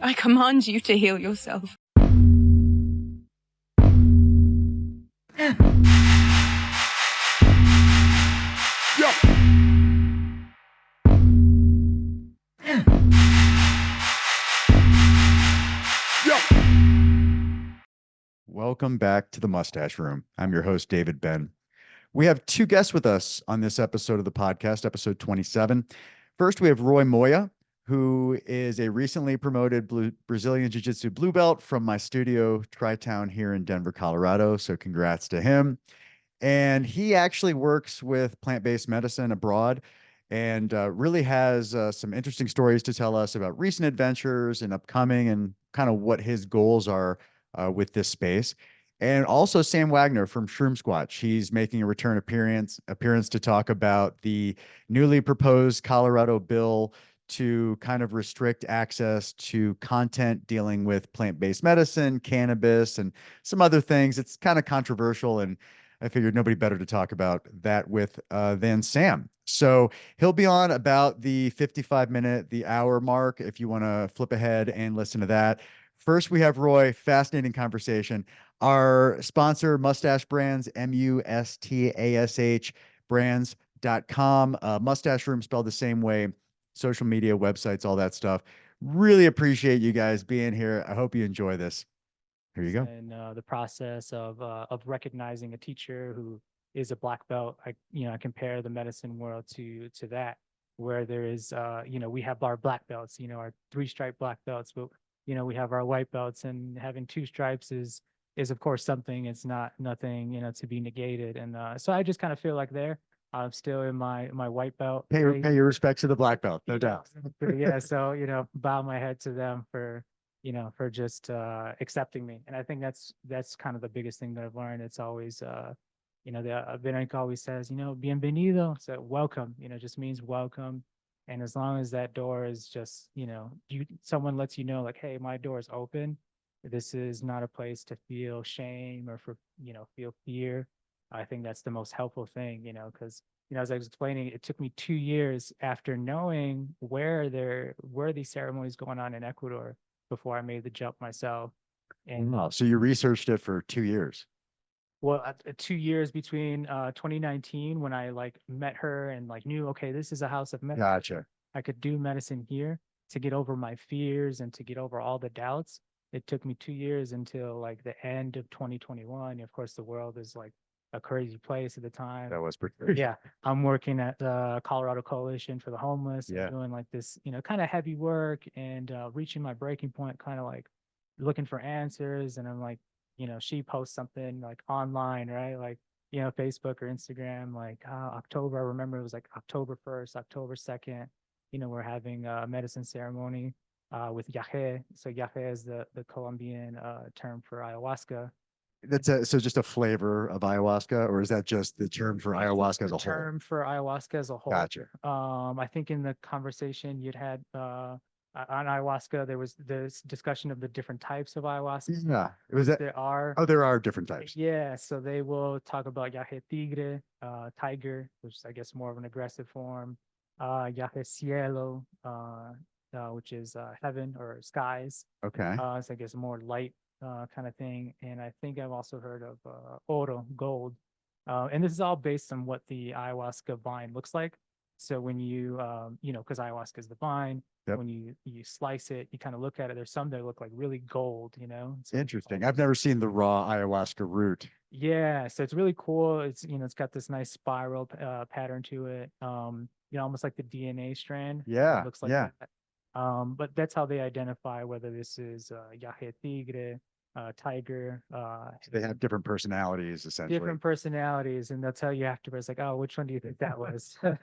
I command you to heal yourself. Welcome back to the Mustache Room. I'm your host, David Ben. We have two guests with us on this episode of the podcast, episode 27. First, we have Roy Moya, who is a recently promoted Brazilian Jiu-Jitsu blue belt from my studio, Tri-Town here in Denver, Colorado. So congrats to him. And he actually works with plant-based medicine abroad and really has some interesting stories to tell us about recent adventures and upcoming and kind of what his goals are with this space. And also Sam Wagner from Shroom Squatch. He's making a return appearance to talk about the newly proposed Colorado bill to kind of restrict access to content dealing with plant-based medicine, cannabis, and some other things. It's kind of controversial, and I figured nobody better to talk about that with than Sam. So he'll be on about the 55-minute, the hour mark, if you want to flip ahead and listen to that. First, we have Roy. Fascinating conversation. Our sponsor, Mustache Brands, MUSTASH brands.com. Mustache Room spelled the same way. Social media, websites, all that stuff. Really appreciate you guys being here. I hope you enjoy this. Here you go. And the process of recognizing a teacher who is a black belt, I compare the medicine world to that, where there is, we have our black belts, our 3-stripe black belts, but we have our white belts, and having 2 stripes is of course something. It's not nothing, to be negated. And so I just kind of feel like I'm still in my white belt. Pay your respects to the black belt, no doubt. Yeah, so bow my head to them for just accepting me. And I think that's kind of the biggest thing that I've learned. It's always the Veronica always says, bienvenido, so welcome, just means welcome. And as long as that door is just, someone lets you know, like, hey, my door is open. This is not a place to feel shame or feel fear. I think that's the most helpful thing, because as I was explaining, it took me 2 years after knowing where these ceremonies going on in Ecuador before I made the jump myself. And wow, so you researched it for 2 years. Well, 2 years between 2019 when I met her and knew, okay, this is a house of medicine. Gotcha. I could do medicine here, to get over my fears and to get over all the doubts. It took me 2 years until the end of 2021. Of course, the world is a crazy place at the time. That was pretty. Yeah, I'm working at the Colorado Coalition for the Homeless. Yeah. Doing this, kind of heavy work and reaching my breaking point, kind of looking for answers. And I'm she posts something online, right? Facebook or Instagram, October. I remember it was October 1st, October 2nd. We're having a medicine ceremony with yahe. So yahe is the Colombian term for ayahuasca. So just a flavor of ayahuasca, or is that just the term for ayahuasca as a whole? Term for ayahuasca as a whole. Gotcha. I think in the conversation you'd had on ayahuasca, there was this discussion of the different types of ayahuasca. Yeah, it was that. There are. Oh, there are different types. Yeah, so they will talk about yahe tigre, tiger, which is I guess more of an aggressive form. Yahe cielo, which is heaven or skies. Okay. So I guess more light kind of thing. And I think I've also heard of oro, gold. And this is all based on what the ayahuasca vine looks like. So when you, because ayahuasca is the vine, yep. When you slice it, you kind of look at it. There's some that look like really gold, So interesting. I've never seen the raw ayahuasca root. Yeah, so it's really cool. It's it's got this nice spiral pattern to it. Almost like the DNA strand. Yeah, it looks like yeah. that. But that's how they identify whether this is yahe tigre, tiger. So they have different personalities, essentially. Different personalities, and they'll tell you afterwards, oh, which one do you think that was? So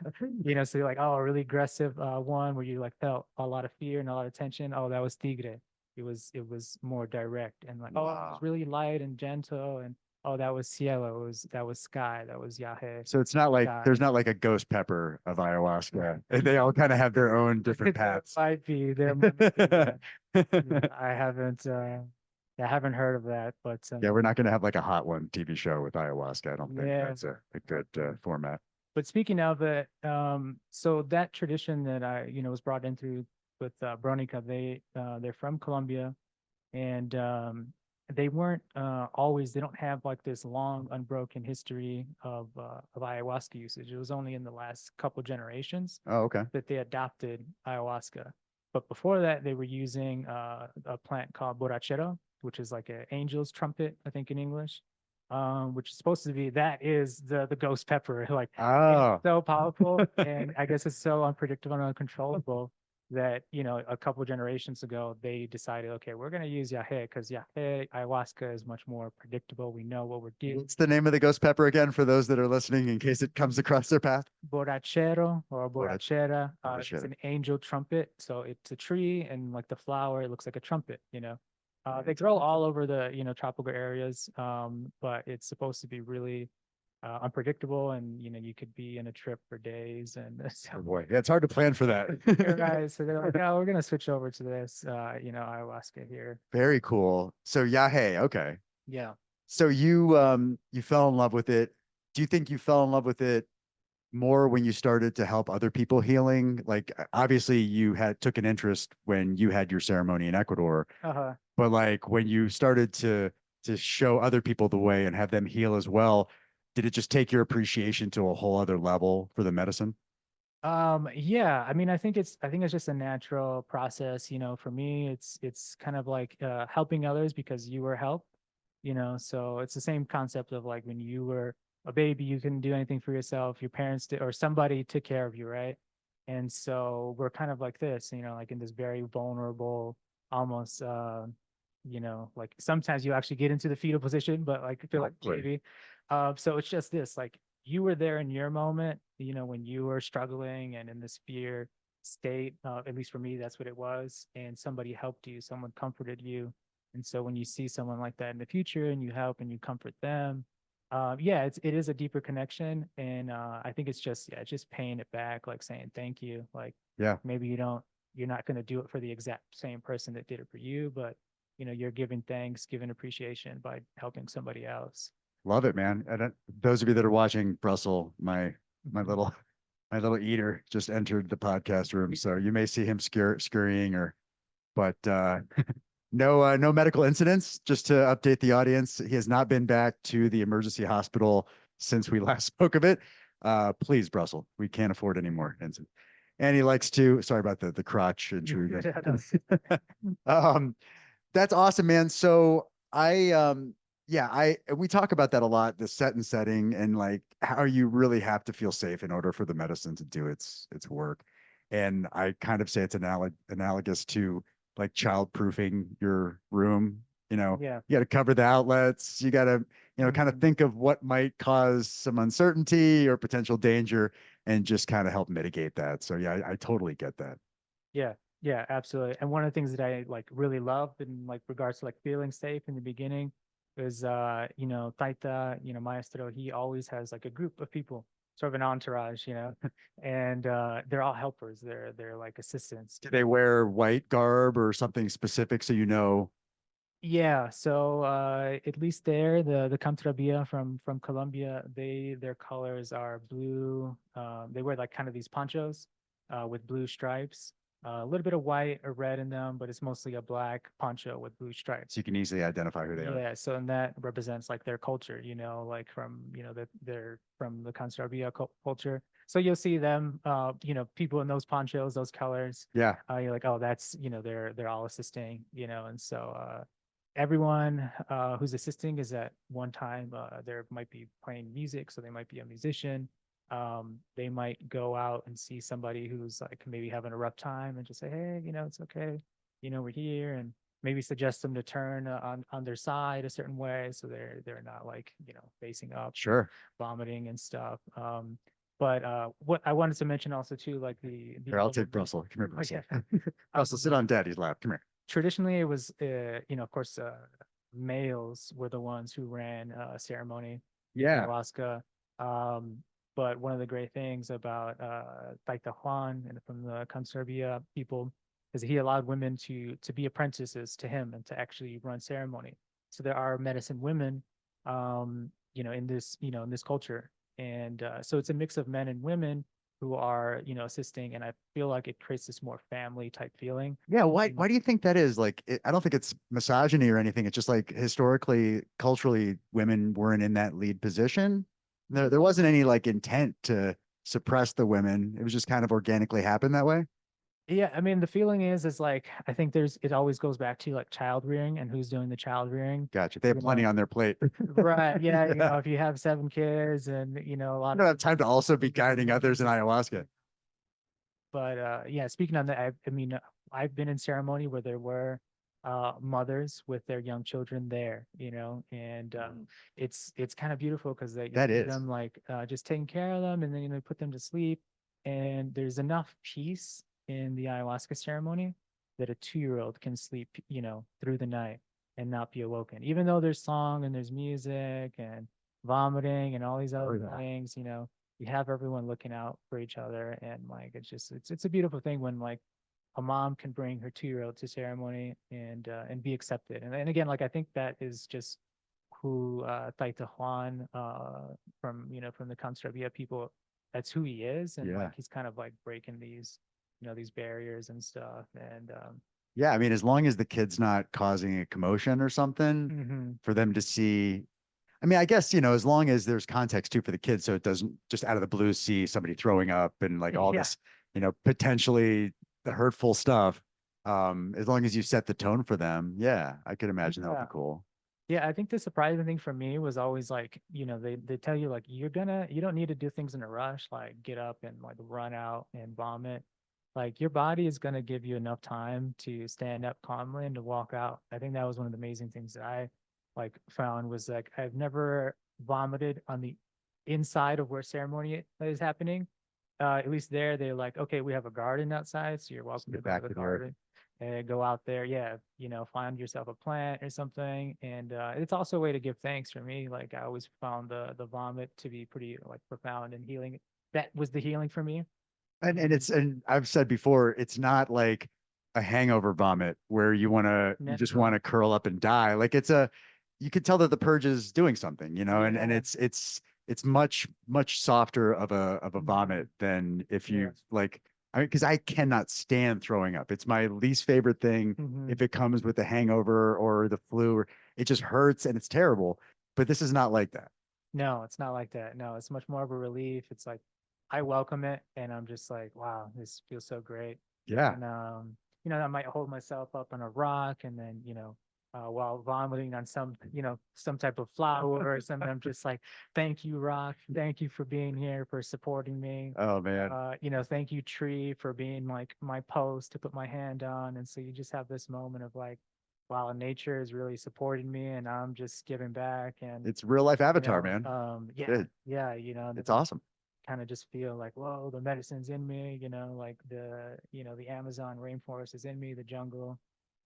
you're like, oh, a really aggressive one where you felt a lot of fear and a lot of tension. Oh, that was tigre. It was more direct and wow. Oh, it was really light and gentle, and oh, that was cielo. That was sky. That was yahe. So it's not like there's not like a ghost pepper of ayahuasca. They all kind of have their own different paths. Might be there. I haven't heard of that, but yeah, we're not going to have like a Hot One TV show with ayahuasca. I don't think that's a good format. But speaking of it, so that tradition that I was brought in through with Bronica. They're from Colombia, and they weren't always. They don't have like this long, unbroken history of ayahuasca usage. It was only in the last couple generations Oh, okay. that they adopted ayahuasca. But before that, they were using a plant called borrachero, which is like an angel's trumpet, I think in English, which is supposed to be that is the ghost pepper. Like Oh, it's so powerful, and I guess it's so unpredictable and uncontrollable that a couple generations ago they decided, okay, we're going to use yahe because yahe ayahuasca is much more predictable. We know what we're dealing. what's the name of the ghost pepper again for those that are listening in case it comes across their path? Borrachero or Borrach- borrachera. It's Borrachera. an angel trumpet. So it's a tree, and like the flower, it looks like a trumpet. They grow all over the, tropical areas, but it's supposed to be really unpredictable, and you could be in a trip for days. And Oh so, boy, yeah, it's hard to plan for that. guys, so they're like, oh, we're gonna switch over to this, ayahuasca here. Very cool. So Yahe, okay. Yeah. So you fell in love with it. Do you think you fell in love with it more when you started to help other people healing? Like obviously you had took an interest when you had your ceremony in Ecuador, Uh-huh. but like when you started to show other people the way and have them heal as well, did it just take your appreciation to a whole other level for the medicine? Yeah, I mean, I think it's just a natural process. For me, it's kind of like helping others because you were helped. So it's the same concept of like when you were a baby, you couldn't do anything for yourself, your parents did, or somebody took care of you, right? And so we're kind of like this, like in this very vulnerable, almost like sometimes you actually get into the fetal position, but like feel like a Right. baby. So it's just this, like you were there in your moment, when you were struggling and in this fear state. At least for me, that's what it was. And somebody helped you, someone comforted you. And so when you see someone like that in the future and you help and you comfort them, yeah, it is a deeper connection. And I think it's just, yeah, just paying it back, like saying thank you. Like Yeah. maybe you're not going to do it for the exact same person that did it for you, but you're giving thanks, giving appreciation by helping somebody else. Love it, man. And those of you that are watching, Russell, my little my little eater just entered the podcast room, so you may see him scurrying but no medical incidents. Just to update the audience, he has not been back to the emergency hospital since we last spoke of it. Please, Russell, we can't afford any more incidents. And he likes to, sorry about the crotch intrusion. That's awesome, man. So yeah, we talk about that a lot, the set and setting, and like how you really have to feel safe in order for the medicine to do its work. And I kind of say it's analogous to like child-proofing your room. Yeah. You got to cover the outlets. You got to, kind of Mhm. think of what might cause some uncertainty or potential danger and just kind of help mitigate that. So yeah, I totally get that. Yeah, yeah, absolutely. And one of the things that I like really loved in like regards to like feeling safe in the beginning is Taita, Maestro, he always has like a group of people, sort of an entourage, and they're all helpers. They're like assistants. Do they wear white garb or something specific so you know? Yeah, so at least there, the Cantrabia from Colombia, their colors are blue. They wear like kind of these ponchos with blue stripes, a little bit of white or red in them, but it's mostly a black poncho with blue stripes. So you can easily identify who they are. Yeah, so and that represents like their culture, like from that they're from the Cantrabia culture. So you'll see them, people in those ponchos, those colors. Yeah. You're like, oh, that's they're all assisting, and so everyone who's assisting is at one time there might be playing music, so they might be a musician. They might go out and see somebody who's like maybe having a rough time and just say, hey, it's okay, we're here, and maybe suggest them to turn on their side a certain way so they're not like facing up, Sure. vomiting and stuff. But what I wanted to mention also too, like the Here, I'll take Russell. Come here, Oh, Russell. yeah. Russell, sit on daddy's lap. Come here. Traditionally it was of course males were the ones who ran ceremony in Yeah. ayahuasca. um but one of the great things about Taita Juan and from the Conservia people is that he allowed women to be apprentices to him and to actually run ceremony. So there are medicine women in this culture, and so it's a mix of men and women, who are, assisting. And I feel like it creates this more family type feeling. Yeah, why And why do you think that is? Like, I don't think it's misogyny or anything. It's just like historically, culturally, women weren't in that lead position. There wasn't any like intent to suppress the women. It was just kind of organically happened that way. yeah, I mean, the feeling is like, I think it always goes back to like child rearing and who's doing the child rearing. Gotcha. They have You plenty know, on their plate. right. Yeah. Yeah. If you have 7 kids and, a You lot don't of, have time to also be guiding others in ayahuasca. but yeah, speaking on that, I mean, I've been in ceremony where there were mothers with their young children there, and it's kind of beautiful because they That see is. them like just taking care of them, and then put them to sleep, and there's enough peace in the ayahuasca ceremony that a 2-year-old can sleep, through the night and not be awoken, even though there's song and there's music and vomiting and all these Oh, other yeah. things, you have everyone looking out for each other, and like it's a beautiful thing when like a mom can bring her 2-year-old to ceremony and be accepted. And again, like I think that is just who Taita Juan from from the construct. You have people, that's who he is, and Yeah. like he's kind of like breaking these these barriers and stuff. And Yeah, I mean, as long as the kid's not causing a commotion or something mhm. for them to see. I mean, I guess, as long as there's context too for the kids, so it doesn't just out of the blue see somebody throwing up and like all Yeah, this, potentially the hurtful stuff. As long as you set the tone for them, yeah, I could imagine that would be yeah. cool. Yeah, I think the surprising thing for me was always like, they tell you like you don't need to do things in a rush, like get up and like run out and vomit. Like your body is gonna give you enough time to stand up calmly and to walk out. I think that was one of the amazing things that I like found was like I've never vomited on the inside of where ceremony is happening. At least there, they're like, okay, we have a garden outside, so you're Just welcome to get go to back the to the earth. garden and go out there. Yeah, find yourself a plant or something. And it's also a way to give thanks for me. Like I always found the vomit to be pretty like profound and healing. That was the healing for me. And I've said before, it's not like a hangover vomit where you just want No, to curl up and die. Like you could tell that the purge is doing something, and yeah, it's much softer of a vomit than if yeah. you like. I mean, because I cannot stand throwing up. It's my least favorite thing Hmm. if it comes with the hangover or the flu. Or it just hurts and it's terrible. But this is not like that. No, it's not like that. No, it's much more of a relief. It's like I welcome it, and I'm just like, wow, this feels so great. Yeah. And I might hold myself up on a rock, and then while vomiting on some type of flower or something, I'm just like, thank you, rock, thank you for being here, for supporting me. Oh man. Thank you, tree, for being like my post to put my hand on. And so you just have this moment of like, wow, nature is really supporting me, and I'm just giving back. And It's real life Avatar, man. yeah, It, yeah, it's awesome. kind of just feel like, whoa, the medicine's in me, like the Amazon rainforest is in me, the jungle.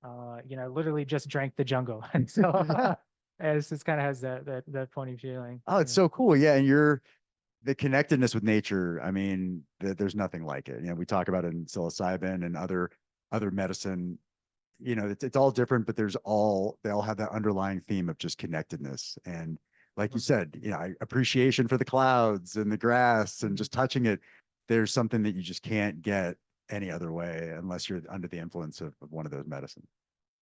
Literally just drank the jungle. And so it's just kind of has that funny feeling. Oh, it's Yeah. so cool. Yeah. And the connectedness with nature. I mean, there's nothing like it. We talk about it in psilocybin and other medicine. It's all different, but they all have that underlying theme of just connectedness. And like you said, appreciation for the clouds and the grass and just touching it. There's something that you just can't get any other way unless you're under the influence of one of those medicines.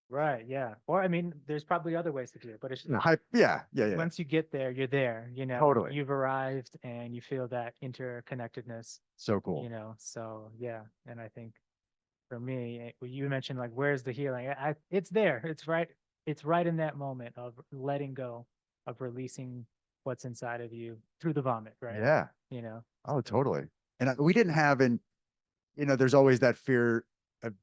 Right. Yeah. Or I mean, there's probably other ways to do it, but it's just Yeah, yeah, yeah. once you get there, you're there, Totally. you've arrived and you feel that interconnectedness, So cool. so yeah. And I think for me, you mentioned like, where's the healing? It's there. It's right in that moment of letting go, of releasing what's inside of you through the vomit, right? Yeah. You know, Oh, totally. And we didn't have there's always that fear of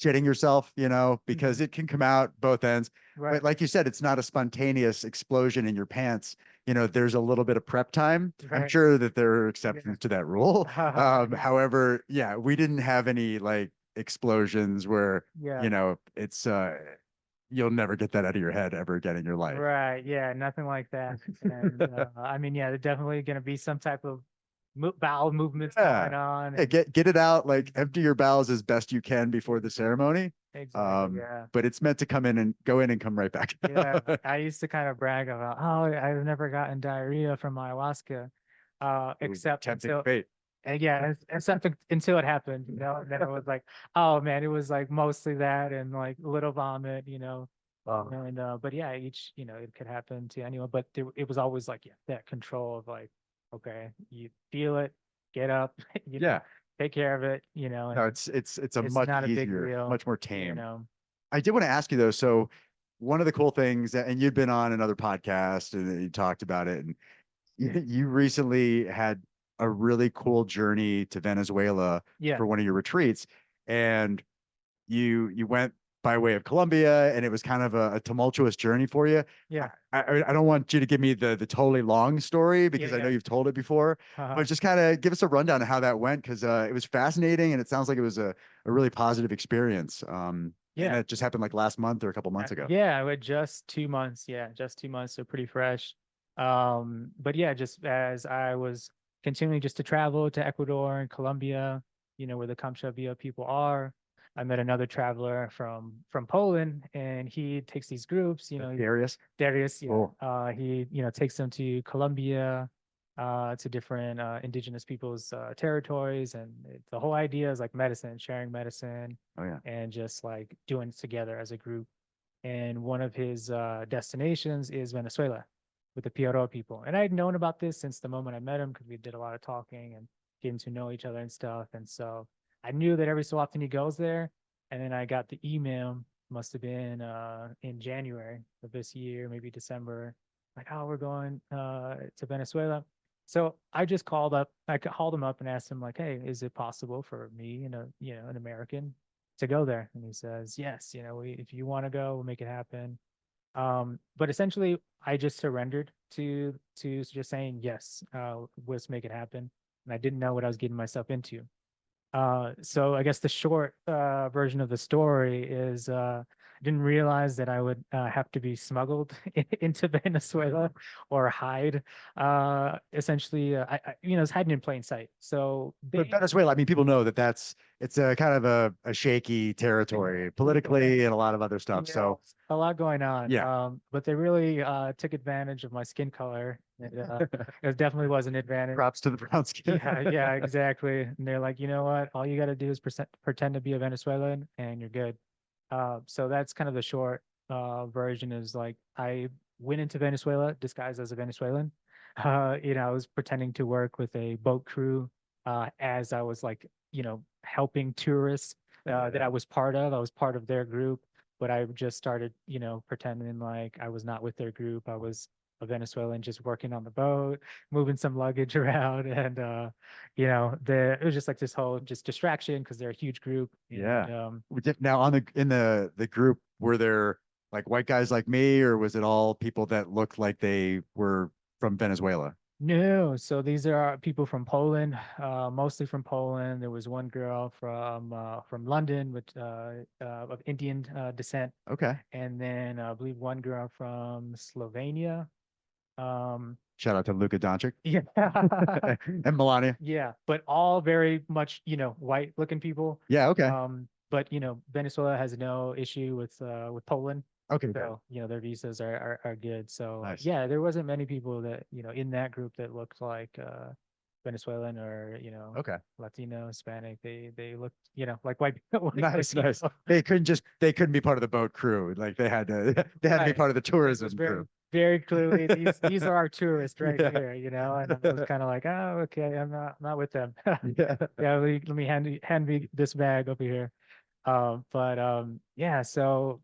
shitting yourself, because Mhm. it can come out both ends. Right, But like you said, it's not a spontaneous explosion in your pants. There's a little bit of prep time. I'm right. sure that there are Yeah. exceptions to that rule. However, yeah, we didn't have any like explosions where, Yeah. it's you'll never get that out of your head ever again in your life. Right. Yeah. Nothing like that. And I mean, yeah, there's definitely going to be some type of bowel movements Yeah. going on. Yeah, And get it out, like empty your bowels as best you can before the ceremony. exactly. Yeah. But it's meant to go in and come right back Yeah, out. I used to kind of brag about, oh, I've never gotten diarrhea from ayahuasca, Ooh, except tempting until, fate. And yeah, except until it happened, you know, and then it was like, oh man, it was like mostly that and like a little vomit, you know. And but yeah, each, you know, it could happen to anyone, but it was always like, yeah, that control of like, okay, you feel it, get up, you know, Yeah. take care of it, you know, No, and it's a it's much not a big easier, deal, much more you tame. know. I did want to ask you though. So one of the cool things that, and you'd been on another podcast and you talked about it, and you recently had a really cool journey to Venezuela Yeah, for one of your retreats, and you went by way of Colombia, and it was kind of a tumultuous journey for you. yeah, I don't want you to give me the totally long story yeah, because I know yeah. you've told it before, but just kind of give us a rundown of how that went because it was fascinating and it sounds like it was a really positive experience. And Yeah. it just happened like last month or a couple months ago. Yeah, I went just 2 months. Yeah, just 2 months, so pretty fresh. But yeah, just as I was continuing just to travel to Ecuador and Colombia, you know, where the Kamchatka people are, I met another traveler from Poland, and he takes these groups, you know, Darius. Darius, yeah. Cool. He, you know, takes them to Colombia, to different indigenous people's territories, and the whole idea is like medicine, sharing medicine, Oh yeah. and just like doing it together as a group. And one of his destinations is Venezuela with the Piaro people. And I had known about this since the moment I met him because we did a lot of talking and getting to know each other and stuff. And so I knew that every so often he goes there. And then I got the email, must have been in January of this year, maybe December, like, oh, we're going to Venezuela. So I just I called him up and asked him like, hey, is it possible for me and an American to go there? And he says, yes, you know, if you want to go, we'll make it happen. But essentially I just surrendered to just saying, yes, let's make it happen. And I didn't know what I was getting myself into. So I guess the short version of the story is I didn't realize that I would have to be smuggled into Venezuela or hide. Essentially, it's hiding in plain sight. So But Venezuela, I mean, people know that it's a kind of a shaky territory politically and a lot of other stuff. So a lot going on. yeah, But they really took advantage of my skin color. And, it definitely was an advantage. props to the brown skin. Yeah, exactly. And they're like, you know what? All you got to do is pretend to be a Venezuelan, and you're good. So that's kind of the short version. Is like I went into Venezuela disguised as a Venezuelan. I was pretending to work with a boat crew as I was like, helping tourists that I was part of. I was part of their group, but I just started, pretending like I was not with their group. I was a Venezuelan just working on the boat, moving some luggage around, and it was just like this whole just distraction because they're a huge group. Yeah. And Now on in the group, were there like white guys like me, or was it all people that looked like they were from Venezuela? No, so these are people from Poland, mostly from Poland. There was one girl from London with of Indian descent, Okay. and then I believe one girl from Slovenia. Um, Shout out to Luka Doncic yeah, and Melania. yeah, but all very much, white looking people. Yeah. Okay. But Venezuela has no issue with Poland. Okay. Good. So, their visas are good. So, Nice. yeah, there wasn't many people that, in that group that looked like Venezuelan or, Okay. Latino, Hispanic. They looked, like white people. Nice. Nice. They couldn't be part of the boat crew. Like they had to they had to be Right. part of the It was tourism very, crew. very clearly these are our tourists right Yeah. here, and I was kind of like, oh, okay, I'm not with them. Yeah. Yeah, let me hand me this bag over here. But yeah, so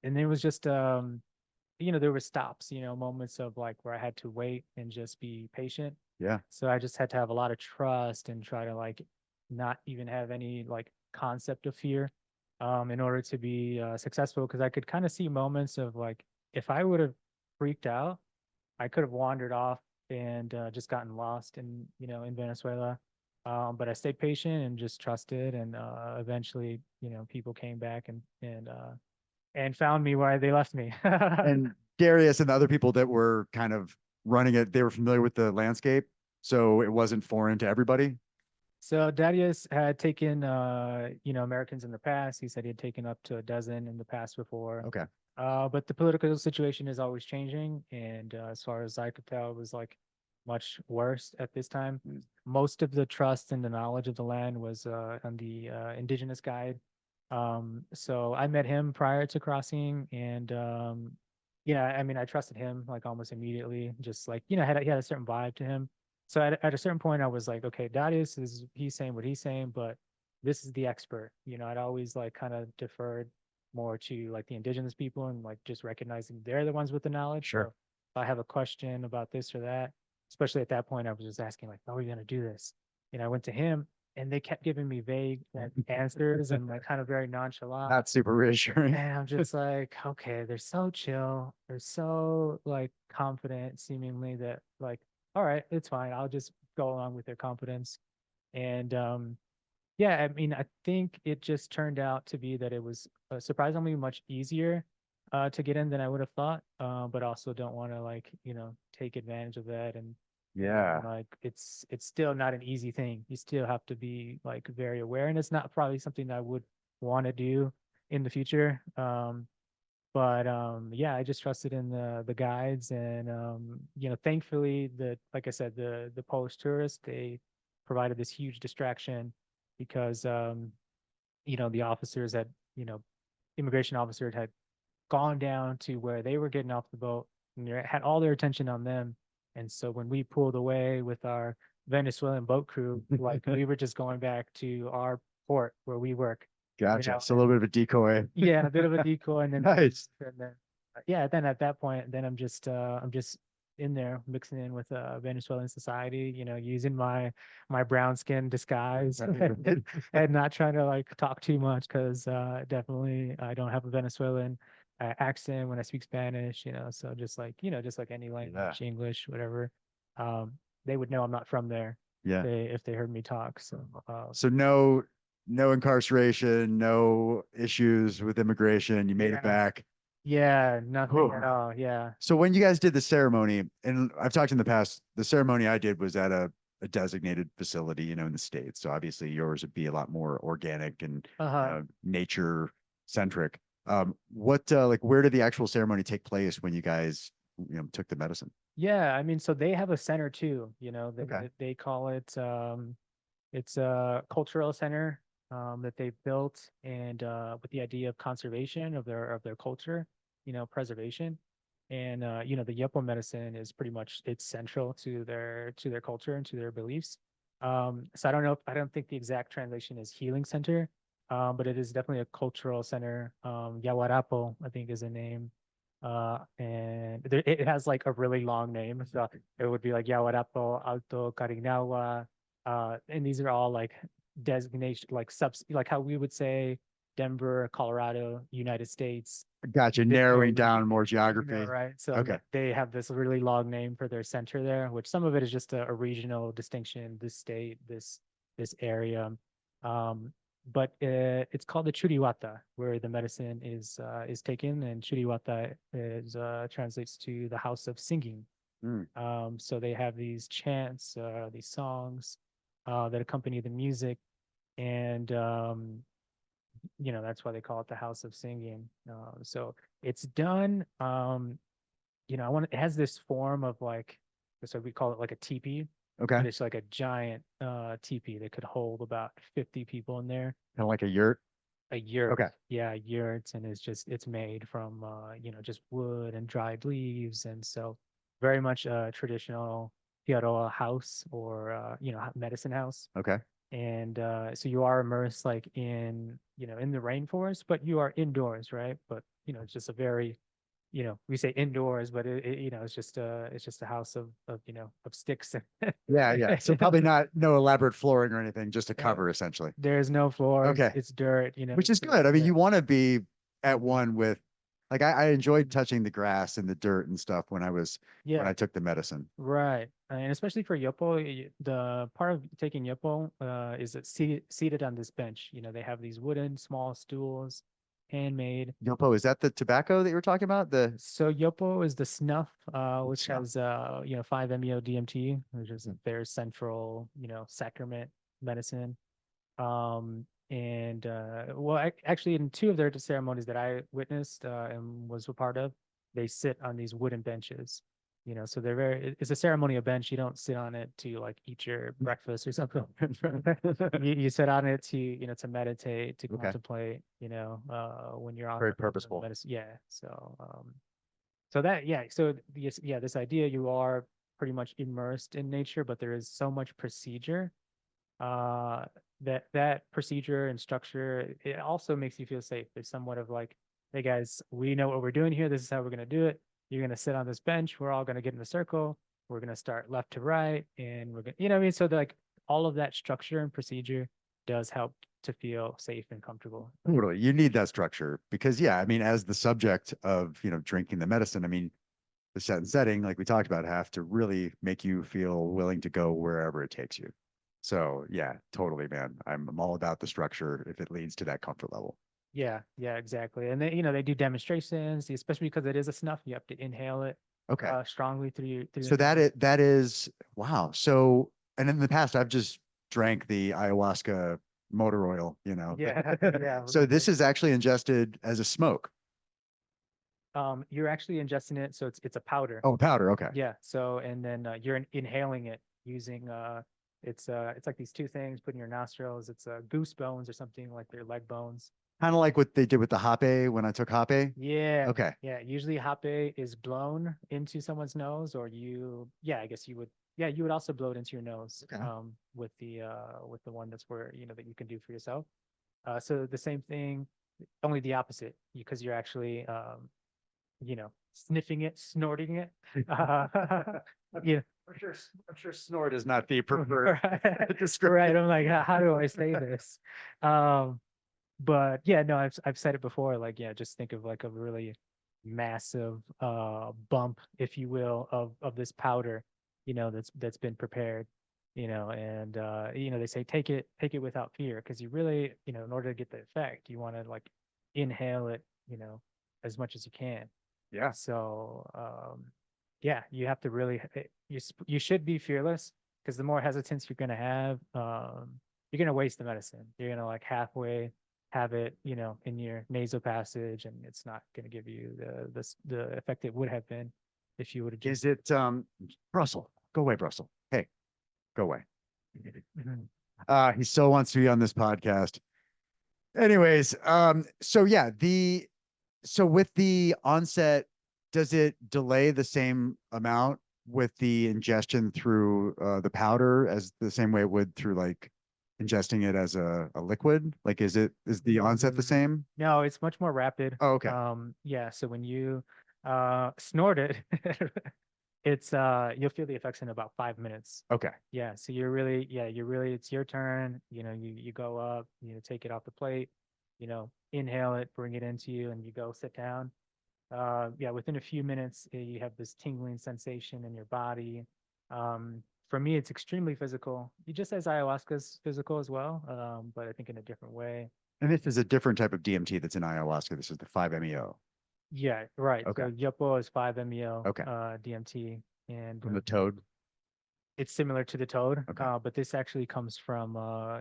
and there was just there were stops, moments of like where I had to wait and just be patient. Yeah. So I just had to have a lot of trust and try to like not even have any like concept of fear in order to be successful because I could kind of see moments of like if I would have freaked out, I could have wandered off and just gotten lost in Venezuela. But I stayed patient and just trusted, and eventually, people came back and found me where they left me. And Darius and the other people that were kind of running it, they were familiar with the landscape, so it wasn't foreign to everybody. So Darius had taken, Americans in the past. He said he had taken up to a dozen in the past before. Okay. But the political situation is always changing, and as far as I could tell, it was like much worse at this time. Most of the trust and the knowledge of the land was on the indigenous guide. So I met him prior to crossing, and yeah, I mean, I trusted him like almost immediately. Just like he had a certain vibe to him. So at a certain point, I was like, okay, Darius is he's saying what he's saying, but this is the expert. I'd always like kind of deferred more to like the indigenous people and like just recognizing they're the ones with the knowledge. Sure. So if I have a question about this or that, especially at that point, I was just asking like, "How are we gonna do this?" I went to him, and they kept giving me vague like, answers and like kind of very nonchalant. Not super reassuring. And I'm just like, okay, they're so chill, they're so like confident, seemingly that like, all right, it's fine. I'll just go along with their confidence. And yeah, I mean, I think it just turned out to be that it was surprisingly much easier to get in than I would have thought. But also don't want to like, take advantage of that. And Yeah. like it's still not an easy thing. You still have to be like very aware, and it's not probably something that I would want to do in the future. But yeah, I just trusted in the guides, and thankfully the like I said, the Polish tourists, they provided this huge distraction because the officers had, immigration officers had gone down to where they were getting off the boat, and they had all their attention on them. And so when we pulled away with our Venezuelan boat crew, like we were just going back to our port where we work. Gotcha. So a little bit of a decoy. Yeah, a bit of a decoy, and then Nice. and then yeah, then at that point, then I'm just in there mixing in with Venezuelan society, using my brown skin disguise and not trying to like talk too much because definitely I don't have a Venezuelan accent when I speak Spanish, so just like any language, English, whatever, they would know I'm not from there. Yeah. If they heard me talk. So So no incarceration, no issues with immigration. You made it back. yeah, nothing Whew. at all. Yeah. So when you guys did the ceremony, and I've talked in the past, the ceremony I did was at a designated facility, in the States. So obviously yours would be a lot more organic and nature centric. Where did the actual ceremony take place when you guys, took the medicine? Yeah, I mean, so they have a center too, Okay. they call it it's a cultural center that they built, and with the idea of conservation of their culture, preservation. And the Yepo medicine is pretty much it's central to their culture and to their beliefs. So I don't think the exact translation is healing center, but it is definitely a cultural center. Yawarapo, I think, is a name. And it has like a really long name. So it would be like Yawarapo, Alto Carignawa. And these are all like designation, like how we would say Denver, Colorado, United States. Gotcha. Narrowing down more geography. Right. So Okay. they have this really long name for their center there, which some of it is just a regional distinction, this state, this area. But it's called the Churiwata, where the medicine is taken, and Churiwata is translates to the house of singing. So they have these chants, these songs that accompany the music, and that's why they call it the house of singing. So it's done. It has this form of like, so we call it like a teepee. Okay. But it's like a giant teepee that could hold about 50 people in there. Kind of like a yurt. A yurt. Okay. Yeah, yurts, and it's made from just wood and dried leaves, and so very much a traditional Hiaroa house, or medicine house. Okay. And so you are immersed like in the rainforest, but you are indoors, right? But it's just a very, we say indoors, but it's just a house of sticks. Yeah. So probably no elaborate flooring or anything, just a cover essentially. There's no floors. Okay. It's dirt, Which is good. I mean, you want to be at one with, like, I enjoyed touching the grass and the dirt and stuff when I took the medicine. Right. And especially for Yopo, the part of taking Yopo is that seated on this bench. They have these wooden small stools, handmade. Yopo, is that the tobacco that you were talking about? So Yopo is the snuff, which Snuff. has 5-MeO DMT, which is their central, sacrament medicine. And actually, in two of their ceremonies that I witnessed and was a part of, they sit on these wooden benches. So it's a ceremonial bench. You don't sit on it to like eat your breakfast or something. You sit on it to, to meditate, to Okay. contemplate, when you're on Very the purposeful. medicine. Yeah. So that, yeah. So this idea, you are pretty much immersed in nature, but there is so much procedure, uh, that procedure and structure, it also makes you feel safe. There's somewhat of like, hey guys, we know what we're doing here. This is how we're going to do it. You're going to sit on this bench. We're all going to get in a circle. We're going to start left to right. And we're going to, what I mean? So like all of that structure and procedure does help to feel safe and comfortable. Totally. You need that structure because, yeah, I mean, as the subject of, drinking the medicine, I mean, the set and setting, like we talked about, have to really make you feel willing to go wherever it takes you. So, yeah, totally, man. I'm all about the structure if it leads to that comfort level. Yeah, exactly. And they do demonstrations, especially because it is a snuff. You have to inhale it Okay. strongly through your So nose. that is wow. So, and in the past, I've just drank the ayahuasca motor oil, Yeah, yeah. So this is actually ingested as a smoke. You're actually ingesting it, so it's a powder. Oh, powder. Okay. Yeah. So and then you're inhaling it using it's like these two things put in your nostrils. It's goose bones or something like their leg bones. Kind of like what they did with the hape when I took hape. Yeah. Okay. Yeah. Usually hape is blown into someone's nose, or I guess you would also blow it into your nose, Okay. with the one that's where, that you can do for yourself. So the same thing, only the opposite, because you're actually, sniffing it, snorting it. Yeah. I'm sure snort is not the preferred Right. description. Right. I'm like, how do I say this? Um, but yeah, no, I've said it before. Like, yeah, just think of like a really massive bump, if you will, of this powder, that's been prepared, and they say take it without fear, because you really, in order to get the effect, you want to like inhale it, as much as you can. Yeah. So yeah, you have to really you should be fearless, because the more hesitance you're gonna have, you're gonna waste the medicine. You're gonna like halfway have it, in your nasal passage, and it's not gonna give you the effect it would have been if you would have Is just. it Russell? Go away, Russell. Hey, go away. Mhm. He still wants to be on this podcast. Anyways, so yeah, so with the onset, does it delay the same amount with the ingestion through the powder as the same way it would through like ingesting it as a liquid? Like, is the onset the same? No, it's much more rapid. Oh, okay. Yeah, so when you snort it, it's you'll feel the effects in about 5 minutes. Okay. Yeah, so it's your turn. You go up, take it off the plate, inhale it, bring it into you, and you go sit down. Yeah, within a few minutes, you have this tingling sensation in your body. For me, it's extremely physical. You just as ayahuasca's physical as well, but I think in a different way. And this is a different type of DMT that's in ayahuasca. This is the 5-MeO. Yeah, right. Okay. So Yopo is 5-MeO, Okay. DMT, and From the toad. it's similar to the toad, Okay. but this actually comes from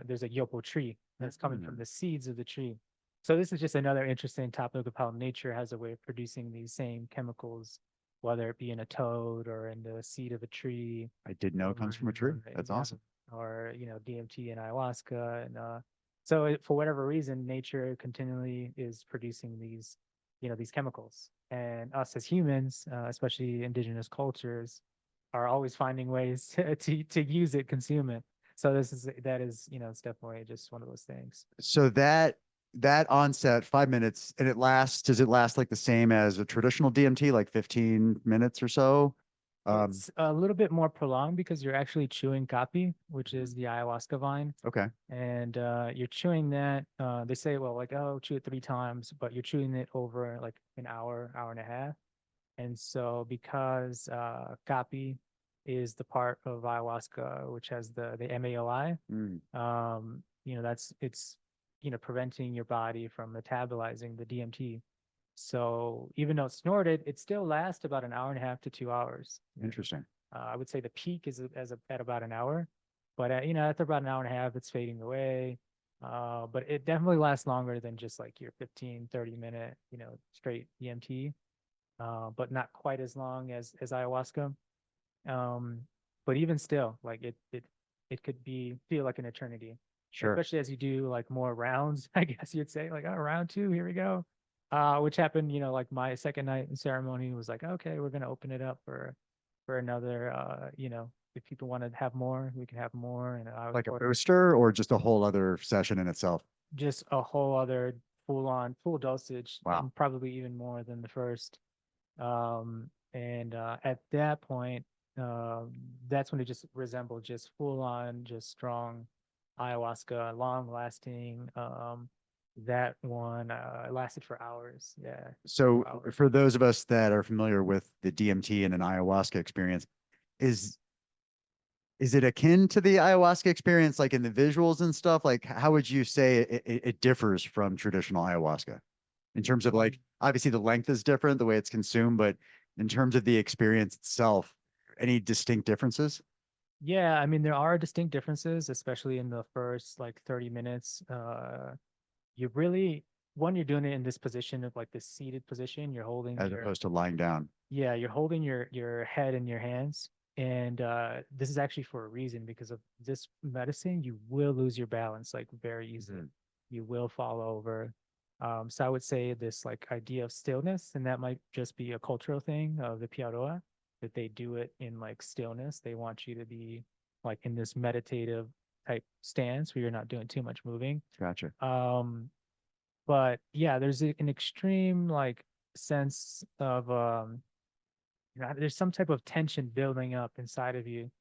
there's a Yopo tree that's coming from Mm. the seeds of the tree. So this is just another interesting topic of how nature has a way of producing these same chemicals, whether it be in a toad or in the seed of a tree, I didn't know it comes from a tree. That's awesome. or DMT and ayahuasca, and so for whatever reason, nature continually is producing these chemicals, and us as humans, especially indigenous cultures, are always finding ways to use it, consume it. So that is, it's definitely just one of those things. So that onset 5 minutes and does it last like the same as a traditional DMT, like 15 minutes or so? It's a little bit more prolonged because you're actually chewing copy, which is the ayahuasca vine, Okay. and you're chewing that. They say, well, like, oh, chew it 3 times, but you're chewing it over like an hour, hour and a half. And so because copy is the part of ayahuasca which has the MAOI, Mm, it's preventing your body from metabolizing the DMT. So even though it's snorted, it still lasts about an hour and a half to 2 hours. interesting. I would say the peak is at about an hour, but after about an hour and a half, it's fading away. But it definitely lasts longer than just like your 15, 30 minute, straight DMT. but not quite as long as ayahuasca. Um, but even still, like it could feel like an eternity, Sure. especially as you do like more rounds, I guess you'd say, like, oh, round two, here we go. Which happened, like my second night in ceremony was like, okay, we're gonna open it up for another, if people want to have more, we can have more. And I was Like a booster or just a whole other session in itself? just a whole other full dosage, Wow. and probably even more than the first. And at that point, that's when it just resembled just full on, just strong ayahuasca, long lasting. That one lasted for hours. Yeah. So Hours. for those of us that are familiar with the DMT and an ayahuasca experience, is is it akin to the ayahuasca experience, like in the visuals and stuff? Like, how would you say it differs from traditional ayahuasca in terms of like, obviously the length is different, the way it's consumed, but in terms of the experience itself, any distinct differences? Yeah, I mean there are distinct differences, especially in the first like 30 minutes. You really when you're doing it in this position of like this seated position, you're holding As your opposed to lying down? yeah, you're holding your head in your hands. And this is actually for a reason because of this medicine, you will lose your balance like very easily. Mhm. You will fall over. So I would say this like idea of stillness, and that might just be a cultural thing of the Piaroa, that they do it in like stillness. They want you to be like in this meditative type stance where you're not doing too much moving. Gotcha. Um, but yeah, there's an extreme like sense of there's some type of tension building up inside of you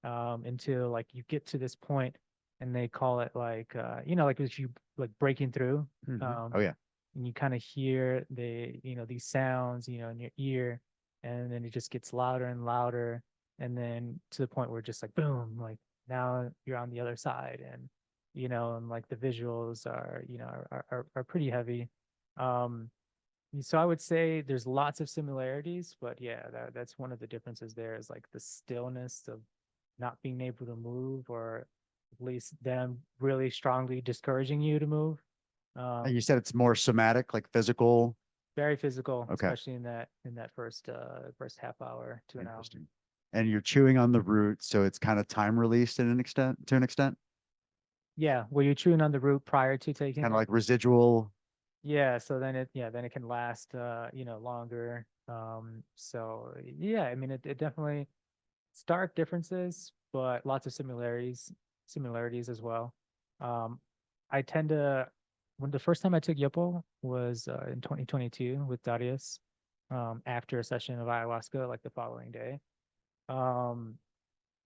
until like you get to this point, and they call it like like if you like breaking through, Oh yeah. and you kind of hear these sounds in your ear, and then it just gets louder and louder, and then to the point where just like boom, like now you're on the other side. And and like the visuals are are pretty heavy. um so I would say there's lots of similarities, but yeah, that's one of the differences there is like the stillness of not being able to move, or at least them really strongly discouraging you to move. And Um, you said it's more somatic, like physical. Very physical, Okay. especially in that first half hour to an hour. Interesting. And you're chewing on the root, so it's kind of time released in an extent, to an extent, Yeah, were you chewing on the root prior to taking kind of it? like residual. Yeah, so then it can last longer. So yeah, I mean it definitely stark differences, but lots of similarities as well. Um, I tend to when the first time I took Yopo was in 2022 with Darius, after a session of ayahuasca, like the following day. Um,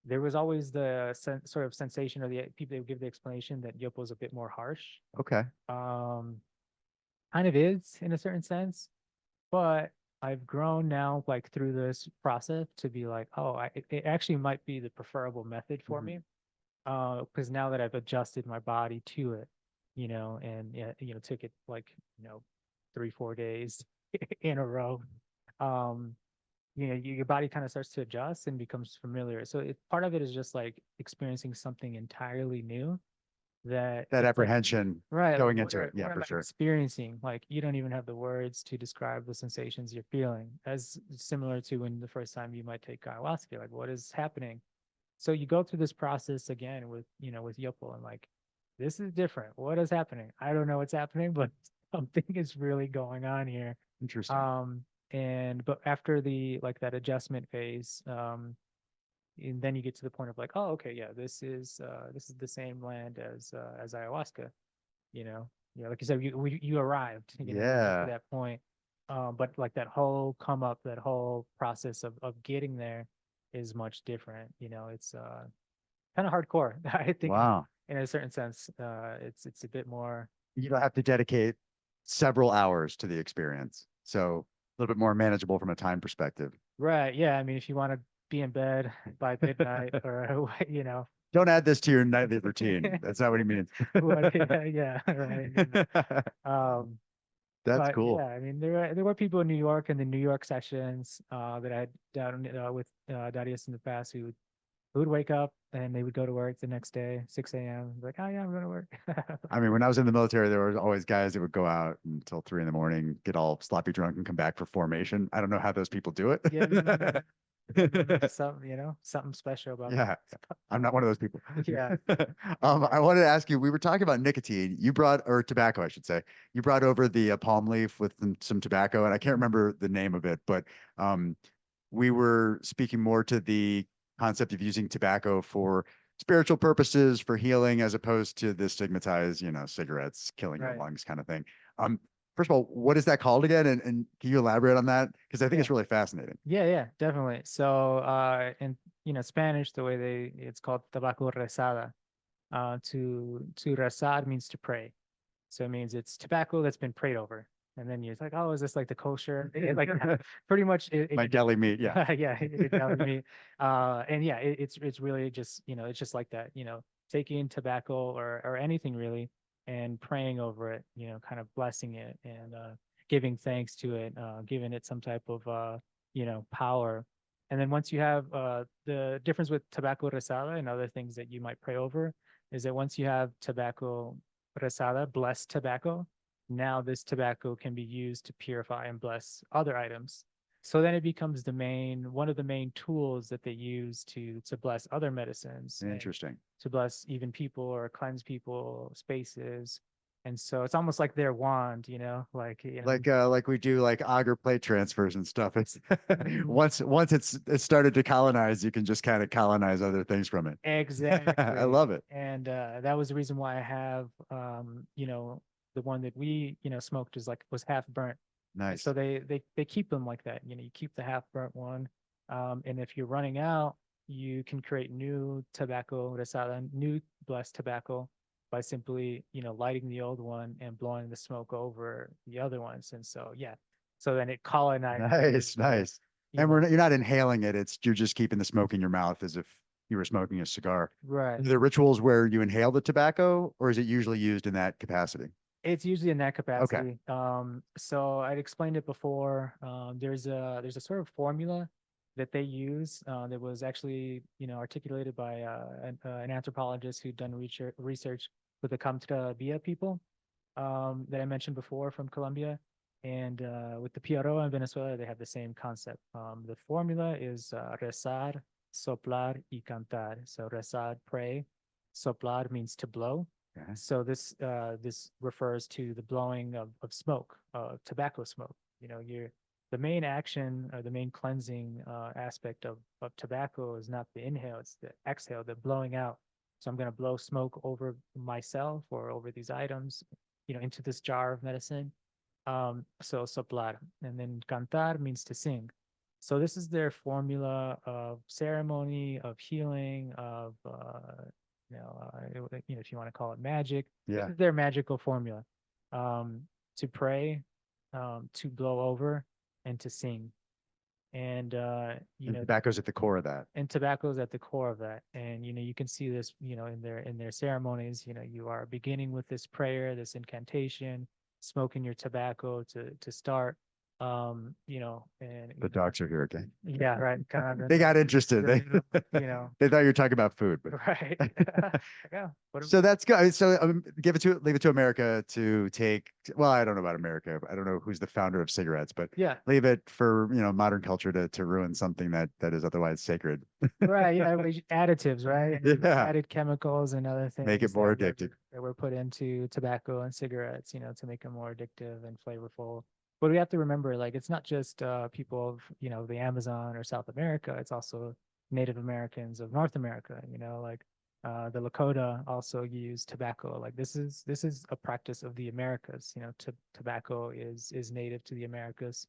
there was always the sort of sensation, or the people that would give the explanation that Yopo is a bit more harsh. Okay. Um, Kind of is in a certain sense, but I've grown now, like through this process, to be like, oh, it actually might be the preferable method for Mhm. me. Because now that I've adjusted my body to it, and yeah, took it like 3-4 days in a row. um, your body kind of starts to adjust and becomes familiar. So part of it is just like experiencing something entirely new that That it's like apprehension right, like going into it. Yeah, what am for I sure. experiencing? Like you don't even have the words to describe the sensations you're feeling, as similar to when the first time you might take ayahuasca. Like what is happening? So you go through this process again with with Yopal, and like this is different. What is happening? I don't know what's happening, but something is really going on here. Interesting. But after the like that adjustment phase, and then you get to the point of like, oh, okay, yeah, this is the same land as ayahuasca. Like you said, you arrived, you get to Yeah. that point. But like that whole come up, that whole process of getting there is much different. It's kind of hardcore. I think Wow. in a certain sense, it's a bit more. You don't have to dedicate several hours to the experience. So a little bit more manageable from a time perspective. Right. Yeah. I mean, if you want to be in bed by midnight, or Don't add this to your nightly routine. That's not what he means. yeah, yeah, right. Um, That's but yeah, cool. I mean, there were people in New York and the New York sessions that I had done with Darius in the past, who who would wake up and they would go to work the next day, 6 a.m. Like, oh yeah, I'm going to work. I mean, when I was in the military, there was always guys that would go out until 3 in the morning, get all sloppy drunk, and come back for formation. I don't know how those people do it. Yeah, something, something special about Yeah, I'm not one of those people. Yeah. I wanted to ask you, we were talking about nicotine. You brought, or tobacco, I should say. You brought over the palm leaf with some tobacco, and I can't remember the name of it, but um, we were speaking more to the concept of using tobacco for spiritual purposes, for healing, as opposed to the stigmatized, cigarettes killing your Right. lungs kind of thing. Um, First of all, what is that called again? And can you elaborate on that? Because I think Yeah. it's really fascinating. Yeah, definitely. So, in Spanish, it's called tabaco rezada. To rezar means to pray. So it means it's tobacco that's been prayed over. And then you're like, oh, is this like the kosher? Like pretty much My deli meat, yeah. yeah, it tells me. And yeah, it's really just, it's just like that, taking tobacco or anything really and praying over it, kind of blessing it and giving thanks to it, giving it some type of power. And then once you have the difference with tobacco resada and other things that you might pray over is that once you have tobacco resada, blessed tobacco, now this tobacco can be used to purify and bless other items. So then it becomes one of the main tools that they use to bless other medicines, Interesting. to bless even people or cleanse people, spaces. And so it's almost like their wand, Like we do like auger plate transfers and stuff. It's Mhm. once it's started to colonize, you can just kind of colonize other things from it. I Exactly. love it. And that was the reason why I have the one that we, smoked was half burnt. And so Nice. they keep them like that. You keep the half burnt one. And if you're running out, you can create new tobacco resada, new blessed tobacco by simply, lighting the old one and blowing the smoke over the other ones. And so yeah. So then it colonizes Nice, nice. you And know, you're not inhaling it. You're just keeping the smoke in your mouth as if you were smoking a cigar. right. Are there rituals where you inhale the tobacco, or is it usually used in that capacity? It's usually in that Okay. capacity. So I'd explained it before. There's a sort of formula that they use that was actually articulated by an anthropologist who'd done research with the Kamtra people that I mentioned before from Colombia, and with the PRO in Venezuela they have the same concept. The formula is rezar, soplar y cantar. So rezar, pray. Soplar means to blow. Okay. So this refers to the blowing of smoke, tobacco smoke. You're the main action or the main cleansing aspect of tobacco is not the inhale, it's the exhale, the blowing out. So I'm going to blow smoke over myself or over these items, into this jar of medicine. So soplar, and then cantar means to sing. So this is their formula of ceremony, of healing, of if you want to call it magic, this Yeah. is their magical formula. Um, to pray, to blow over, and to sing. And And tobacco's at the core of that. and tobacco is at the core of that. And you can see this, in their ceremonies. You are beginning with this prayer, this incantation, smoking your tobacco to start. And The dogs are here again. yeah, right. Kind of, They got interested. you know, They thought you were talking about food, but right. Yeah. so that's good. So leave it to America to take. Well, I don't know about America. I don't know who's the founder of cigarettes, but Yeah. leave it for modern culture to ruin something that is otherwise sacred. Right. Additives, right? Yeah, Added chemicals and other make it things more addictive. that were put into tobacco and cigarettes, to make them more addictive and flavorful. But we have to remember, like, it's not just people of, the Amazon or South America. It's also Native Americans of North America, like the Lakota also use tobacco. Like this is a practice of the Americas. Tobacco is native to the Americas.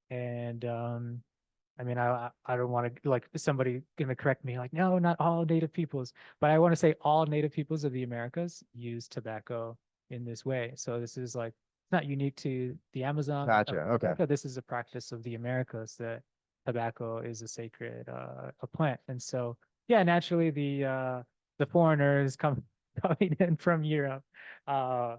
And I mean, I don't want to like somebody gonna correct me like, no, not all native peoples, but I want to say all native peoples of the Americas use tobacco in this way. So this is like it's not unique to the Amazon, Gotcha. South Okay. America. This is a practice of the Americas that tobacco is a sacred a plant. And so yeah, naturally the foreigners coming in from Europe uh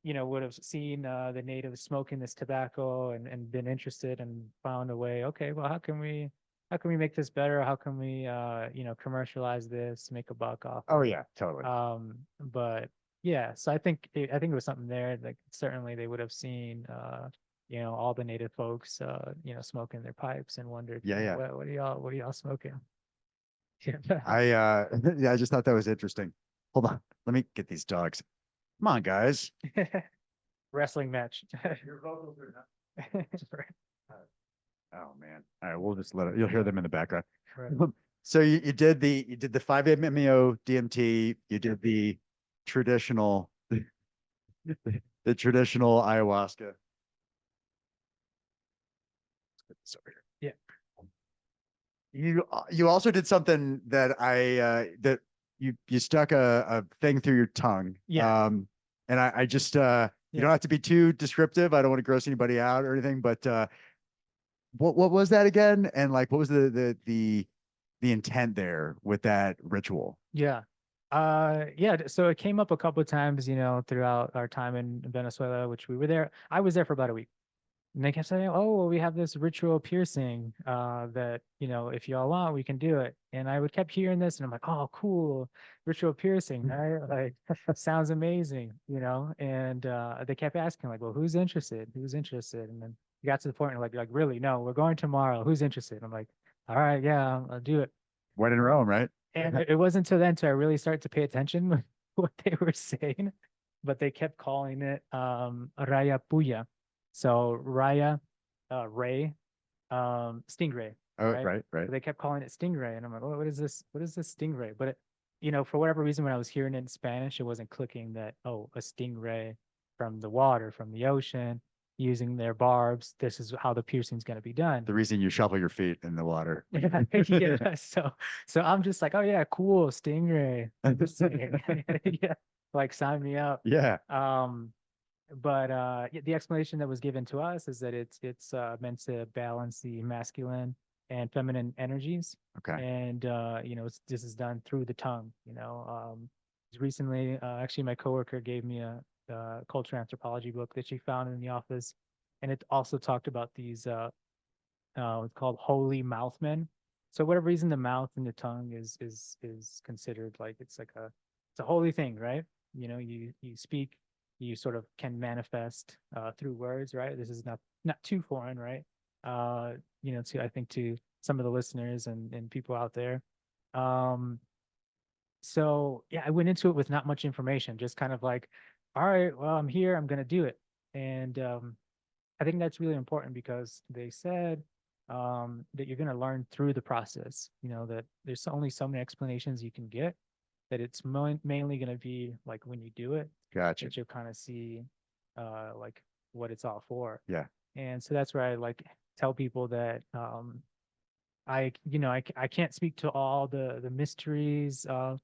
would have seen the natives smoking this tobacco and been interested and found a way, okay, well, how can we how can we make this better? How can we, commercialize this, make a buck off Oh of yeah, totally. But yeah, so I think it was something there. Like certainly they would have seen, all the native folks, smoking their pipes and wondered, Yeah, yeah. what are y'all smoking? Yeah, I just thought that was interesting. Hold on. Let me get these dogs. Come on, guys. Wrestling match. Your vocals are not. Oh man. All right, we'll just let it, you'll hear them in the background. Right. So you did the 5-MeO DMT, you did the traditional the traditional ayahuasca. Sorry. Yeah. You also did something that that you stuck a thing through your tongue. Yeah. And I just you Yeah. don't have to be too descriptive. I don't want to gross anybody out or anything, but what was that again? And like what was the intent there with that ritual? Yeah. Yeah. So it came up a couple of times, throughout our time in Venezuela, which we were there. I was there for about a week. And they kept saying, "Oh, well, we have this ritual piercing that, if y'all want, we can do it." And I would kept hearing this and I'm like, "Oh, cool. Ritual piercing, right? Like sounds amazing, And they kept asking, like, "Well, who's interested? Who's interested?" And then it got to the point where like, really, no, we're going tomorrow. Who's interested? I'm like, "All right, yeah, I'll do it." When in Rome, right? And it wasn't until then till I really started to pay attention with what they were saying, but they kept calling it Raya Puya. So Raya, Ray, Stingray, Oh, right? right, right. So they kept calling it Stingray, and I'm like, what is this? What is this Stingray? But for whatever reason, when I was hearing it in Spanish, it wasn't clicking that, oh, a stingray from the water, from the ocean, using their barbs. This is how the piercing's going to be done. The reason you shuffle your feet in the water. Yeah. So I'm just like, oh yeah, cool, stingray. Yeah, like sign me up. Yeah. But the explanation that was given to us is that it's meant to balance the masculine and feminine energies, Okay. and this is done through the tongue. Recently, actually, my coworker gave me a cultural anthropology book that she found in the office, and it also talked about these it's called holy mouthmen. So whatever reason, the mouth and the tongue is considered like it's a holy thing, right? You speak, you sort of can manifest through words, right? This is not too foreign, right? To I think to some of the listeners and people out there. So yeah, I went into it with not much information, just kind of like, all right, well, I'm here, I'm gonna do it. And I think that's really important because they said that you're going to learn through the process, that there's only so many explanations you can get, that it's mainly going to be like when you do it, Gotcha. that you'll kind of see like what it's all for. Yeah. And so that's where I like tell people that I can't speak to all the mysteries of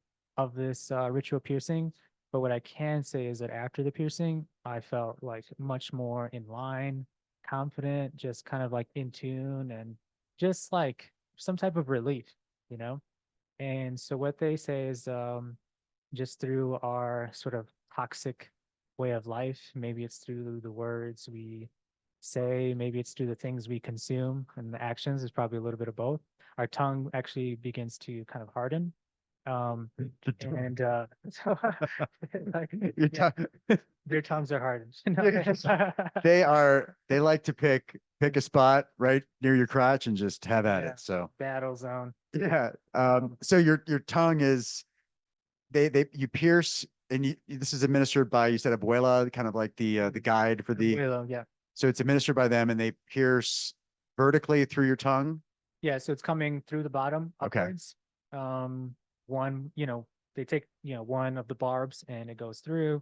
this ritual piercing, but what I can say is that after the piercing, I felt like much more in line, confident, just kind of like in tune, and just like some type of relief. And so what they say is just through our sort of toxic way of life, maybe it's through the words we say, maybe it's through the things we consume, and the actions is probably a little bit of both. Our tongue actually begins to kind of harden. And so like, Your yeah, tongue- their tongues are hardened. they like to pick a spot right near your crotch and just have at Yeah. it. So Battle zone. yeah. So your tongue is you pierce and this is administered by, you said abuela, kind of like the guide for the, Willow, yeah. so it's administered by them and they pierce vertically through your tongue. Yeah, so it's coming through the bottom Okay. upwards. One, they take, one of the barbs and it goes through.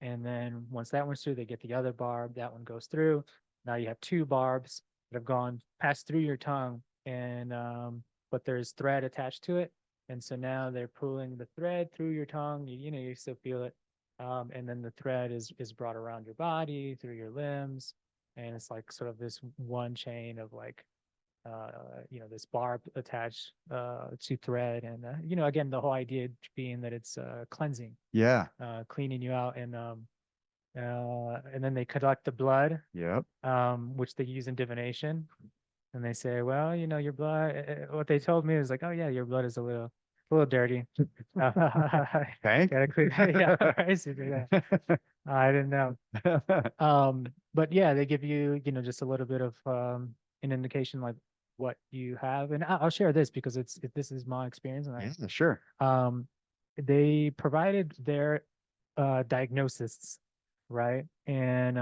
And then once that one's through, they get the other barb, that one goes through. Now you have two barbs that have gone passed through your tongue, and but there's thread attached to it. And so now they're pulling the thread through your tongue. You still feel it. And then the thread is brought around your body, through your limbs. And it's like sort of this one chain of like this barb attached to thread, and again, the whole idea being that it's cleansing, Yeah. cleaning you out, and then they collect the blood, Yep. which they use in divination, and they say, well, your blood, what they told me is like, oh yeah, your blood is a little dirty. Thank. Gotta clean. Yeah, right. So, yeah. I didn't know. But yeah, they give you, just a little bit of an indication like what you have. And I'll share this because this is my experience. And Yeah, sure. um, they provided their diagnoses, right? And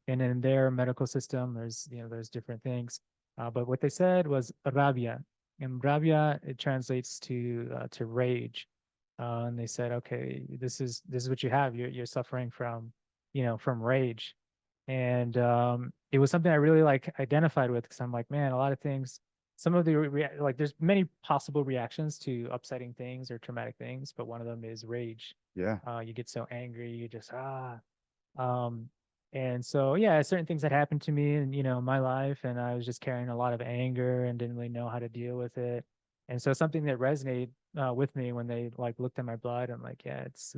in their medical system, there's different things. But what they said was rabia, and rabia it translates to rage. And they said, okay, this is what you have. You're suffering from rage. And it was something I really like identified with because I'm like, man, a lot of things, some of the like there's many possible reactions to upsetting things or traumatic things, but one of them is rage. Yeah. You get so angry, you just um and so yeah, certain things that happened to me in my life, and I was just carrying a lot of anger and didn't really know how to deal with it. And so something that resonated with me when they like looked at my blood, I'm like, yeah, it's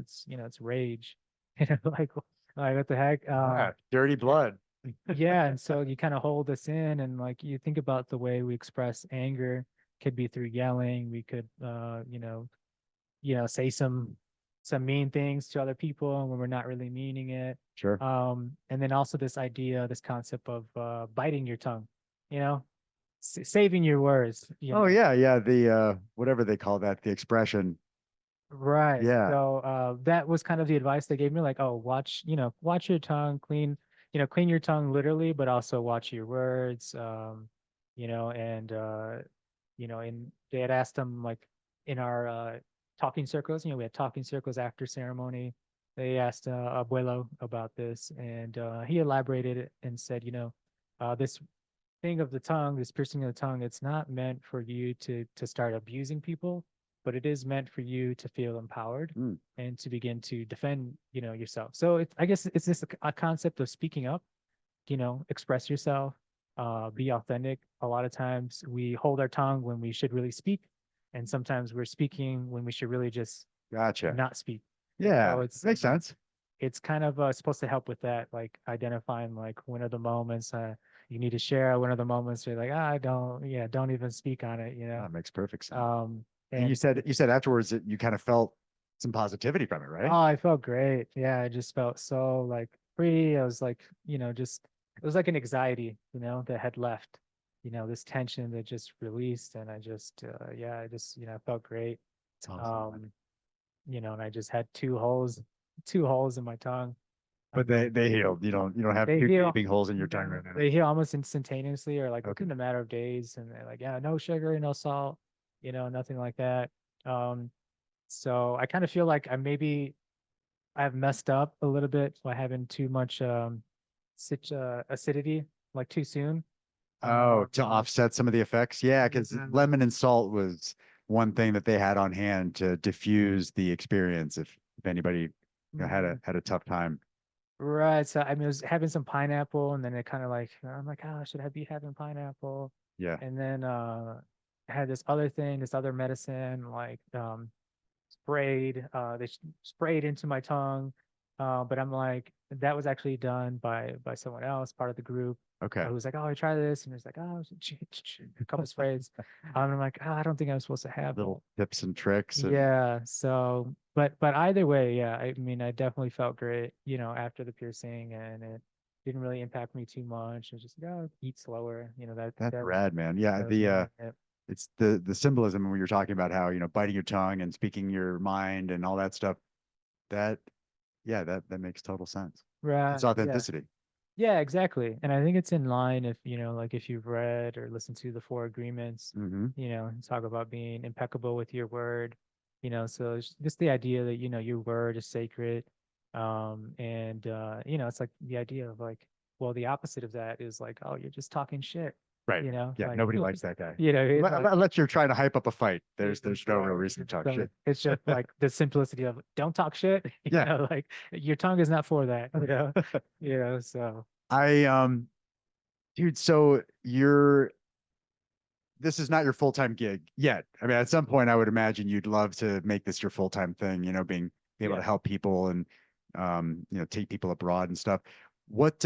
rage. Like what the heck? Yeah. Dirty blood. Yeah, and so you kind of hold this in, and like you think about the way we express anger could be through yelling. We could say some mean things to other people when we're not really meaning it. Sure. And then also this concept of biting your tongue, you know, saving your words. Oh yeah, yeah. The whatever they call that, the expression. Right. Yeah. So that was kind of the advice they gave me, like, oh, watch your tongue, clean your tongue literally, but also watch your words. And and they had asked them like in our talking circles, we had talking circles after ceremony. They asked Abuelo about this, and he elaborated and said, this thing of the tongue, this piercing of the tongue, it's not meant for you to start abusing people, but it is meant for you to feel empowered Mm. and to begin to defend, yourself. So I guess it's just a concept of speaking up, express yourself, be authentic. A lot of times we hold our tongue when we should really speak, and sometimes we're speaking when we should really just Gotcha. not speak. Yeah. So Makes sense. it's kind of supposed to help with that, like identifying like when are the moments you need to share, when are the moments you're like, don't even speak on it, That makes perfect sense. And and you said afterwards that you kind of felt some positivity from it, right? oh, I felt great. Yeah, I just felt so like free. I was like, just it was like an anxiety, that had left, this tension that just released, and I just I just felt great. It's awesome. And I just had two holes in my tongue. But they healed. You don't have They two heal. gaping holes in your tongue right now. They heal almost instantaneously, or like Okay. within a matter of days, and they're like, yeah, no sugar, no salt, nothing like that. So I kind of feel like I've messed up a little bit by having too much acidity like too soon. Oh, to Um, offset some of the effects. Yeah, because yeah. lemon and salt was one thing that they had on hand to diffuse the experience if anybody had a tough time. Right. So I mean, I was having some pineapple, and then it kind of like I'm like, oh, should I be having pineapple? Yeah. And then I had this other thing, this other medicine, like sprayed. They sprayed into my tongue, but I'm like, that was actually done by someone else, part of the group. Okay. Who was like, oh, I try this, and it's like, oh, a couple sprays. I'm like, oh, I don't think I'm supposed to have Little tips and tricks. And yeah. So, but either way, yeah. I mean, I definitely felt great, after the piercing, and it didn't really impact me too much. It was just, eat slower, that's that rad, man. Yeah. that was mainly it. It's the symbolism when you're talking about how, biting your tongue and speaking your mind and all that stuff. That, yeah, that makes total sense. Right. It's Yeah. authenticity. Yeah, exactly. And I think it's in line if, like if you've read or listened to the Four Agreements, Hmm. talk about being impeccable with your word, so it's just the idea that, your word is sacred. And it's like the idea of like, well, the opposite of that is like, oh, you're just talking shit, Right. Yeah. like, Nobody likes that guy. it's like, Unless you're trying to hype up a fight. There's no real right. reason to talk So shit. it's just like the simplicity of don't talk shit, Yeah. like your tongue is not for that, so. I dude, so this is not your full-time gig yet. I mean, at some point I would imagine you'd love to make this your full-time thing, being able Yeah. to help people and take people abroad and stuff. What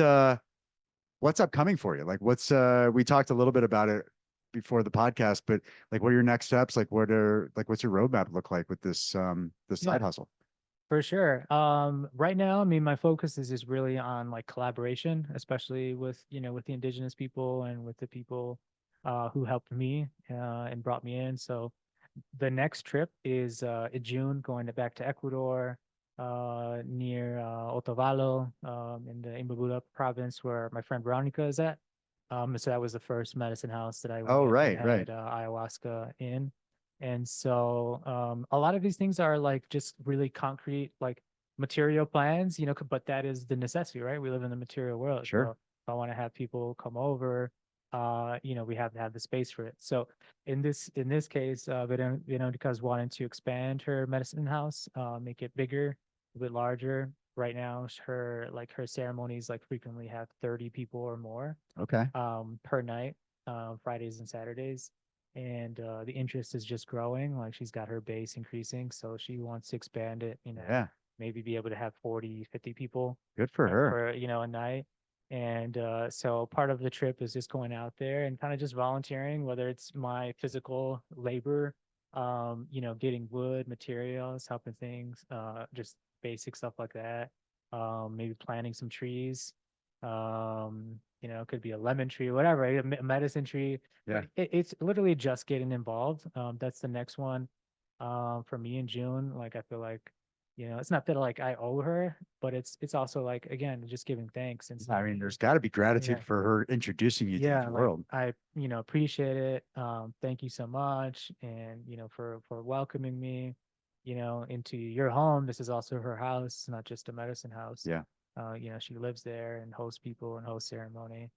what's upcoming for you? Like what's we talked a little bit about it before the podcast, but like what are your next steps? Like what's your roadmap look like with this Yeah, side hustle? for sure. Right now, I mean, my focus is just really on like collaboration, especially with, with the indigenous people and with the people who helped me and brought me in. So the next trip is in June, back to Ecuador, near Otavalo, in the Imbabura province where my friend Veronica is at. So that was the first medicine house that I Oh, went and right, right. had ayahuasca in. And so a lot of these things are like just really concrete, like material plans, but that is the necessity, right? We live in the material world. Sure. So if I want to have people come over, we have to have the space for it. So in this case, Veronica's wanting to expand her medicine house, make it bigger, a bit larger. Right now, her ceremonies like frequently have 30 people or more Okay. per night, Fridays and Saturdays. And the interest is just growing. Like she's got her base increasing, so she wants to expand it, Yeah. maybe be able to have 40, 50 people Good for her. for, a night. And so part of the trip is just going out there and kind of just volunteering, whether it's my physical labor, getting wood, materials, helping things, just basic stuff like that. Maybe planting some trees. It could be a lemon tree, whatever, a medicine tree. Yeah. It's literally just getting involved. That's the next one. For me in June, like I feel like, it's not that like I owe her, but it's also like again just giving thanks and I saying, mean, there's got to be gratitude yeah, for her introducing you to yeah, the like world. I appreciate it. Thank you so much, and for welcoming me, into your home. This is also her house, not just a medicine house. Yeah. She lives there and hosts people and hosts ceremony.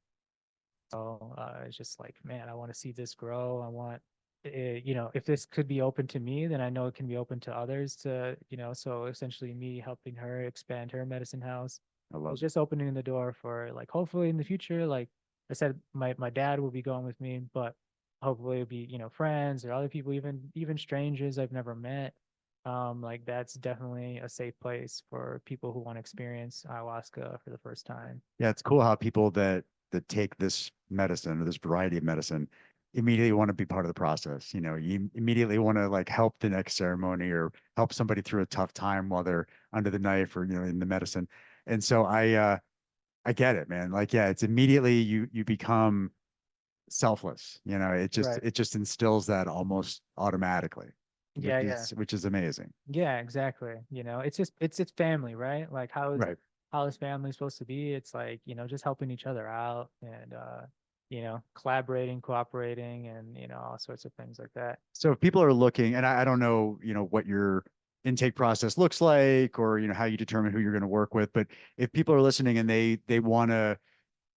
So it's just like, man, I want to see this grow. I want, if this could be open to me, then I know it can be open to others to, so essentially me helping her expand her medicine house. I It's love it. just opening the door for like, hopefully in the future, like I said, my dad will be going with me, but hopefully it'll be, friends or other people, even strangers I've never met. Like that's definitely a safe place for people who want to experience ayahuasca for the first time. Yeah, it's cool how people that take this medicine or this variety of medicine immediately want to be part of the process. You immediately want to like help the next ceremony or help somebody through a tough time while they're under the knife or in the medicine. And so I get it, man. Like, yeah, it's immediately you become selfless. Right. It just instills that almost automatically, Yeah, yeah. which is amazing. Yeah, exactly. It's family, right? Like Right. how is family supposed to be? It's like, just helping each other out and collaborating, cooperating and all sorts of things like that. So if people are looking, and I don't know, what your intake process looks like, or how you determine who you're going to work with, but if people are listening and they want to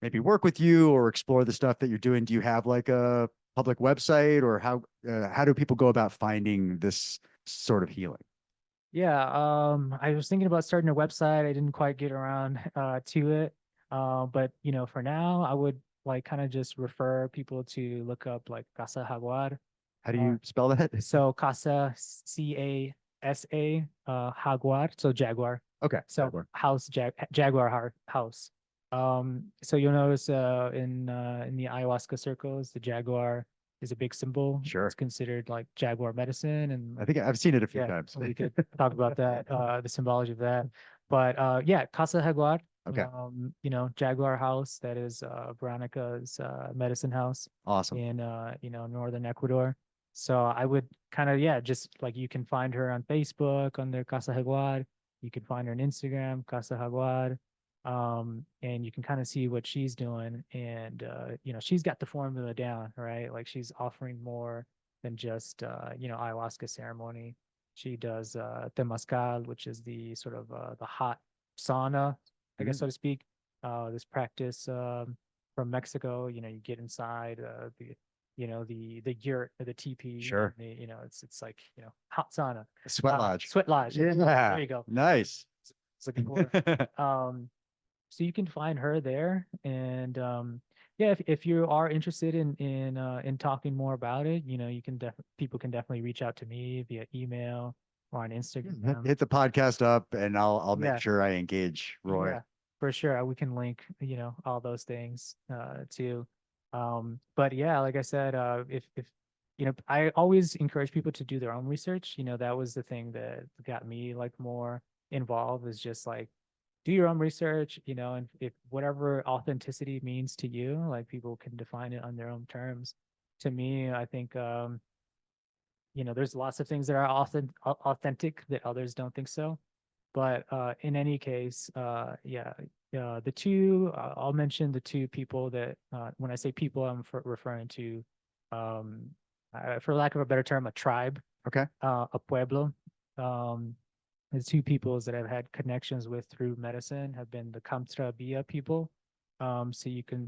maybe work with you or explore the stuff that you're doing, do you have like a public website, or how do people go about finding this sort of healing? Yeah, I was thinking about starting a website. I didn't quite get around to it. But for now, I would like kind of just refer people to look up like Casa Jaguar. How do Uh, you spell that? So Casa, Casa, Jaguar, so Jaguar. Okay. So house, house. So you'll notice in the ayahuasca circles, the jaguar is a big symbol. Sure. It's considered like jaguar medicine, and I think I've seen it a few yeah, times. we could talk about that, the symbology of that. But yeah, Casa Jaguar, Okay. Jaguar House, that is Veronica's medicine house Awesome. in northern Ecuador. So I would kind of, yeah, just like you can find her on Facebook under Casa Jaguar. You can find her on Instagram, Casa Jaguar. And you can kind of see what she's doing. And she's got the formula down, right? Like she's offering more than just ayahuasca ceremony. She does temazcal, which is the sort of the hot sauna, I guess, Mhm. so to speak. This practice from Mexico, you get inside the yurt or the teepee, and Sure. it's like hot sauna, Sweat lodge. sweat lodge. Yeah. There you go. Nice. It's looking for. So you can find her there, and yeah, if you are interested in talking more about it, people can definitely reach out to me via email or on Instagram. Hit the podcast up and I'll make Yeah, sure I engage Roy. yeah, for sure. We can link, all those things too. But yeah, like I said, if I always encourage people to do their own research. That was the thing that got me like more involved, is just like do your own research, and if whatever authenticity means to you, like people can define it on their own terms. To me, I think there's lots of things that are authentic that others don't think so. But in any case, yeah, the two, I'll mention the two people that, when I say people, I'm referring to, um, for lack of a better term, a tribe, Okay. a pueblo. Um, the two peoples that I've had connections with through medicine have been the Kamtra Bia people. So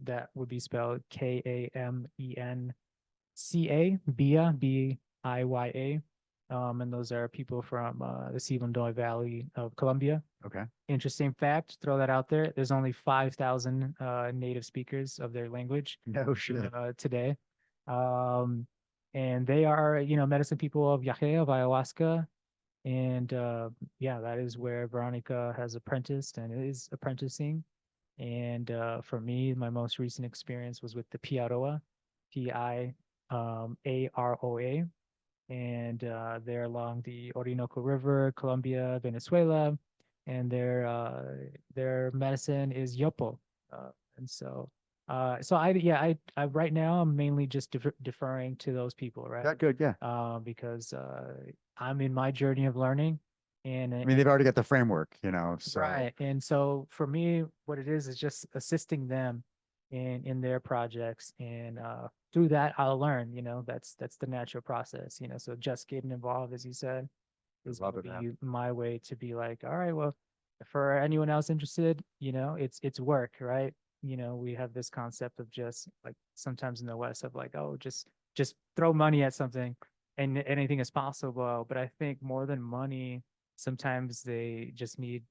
that would be spelled Kamenca, Bia, Biya. And those are people from the Sibundoy Valley of Colombia. Okay. Interesting fact, throw that out there. There's only 5,000 native speakers of their language No shit. today. And they are, medicine people of Yahe, of Ayahuasca. And yeah, that is where Veronica has apprenticed and is apprenticing. And for me, my most recent experience was with the Piaroa, Piaroa, and they're along the Orinoco River, Colombia, Venezuela, and their medicine is yopo. And so I right now I'm mainly just deferring to those people, right? That good. Yeah. Because I'm in my journey of learning, and I mean, they've already got the framework, so. right. And so for me, what it is just assisting them in their projects, and through that I'll learn. That's the natural process. So just getting involved, as you said, is Love going to it, be man. my way to be like, all right, well, for anyone else interested, it's work, right? We have this concept of just like sometimes in the West of like, oh, just throw money at something and anything is possible. But I think more than money, sometimes they just need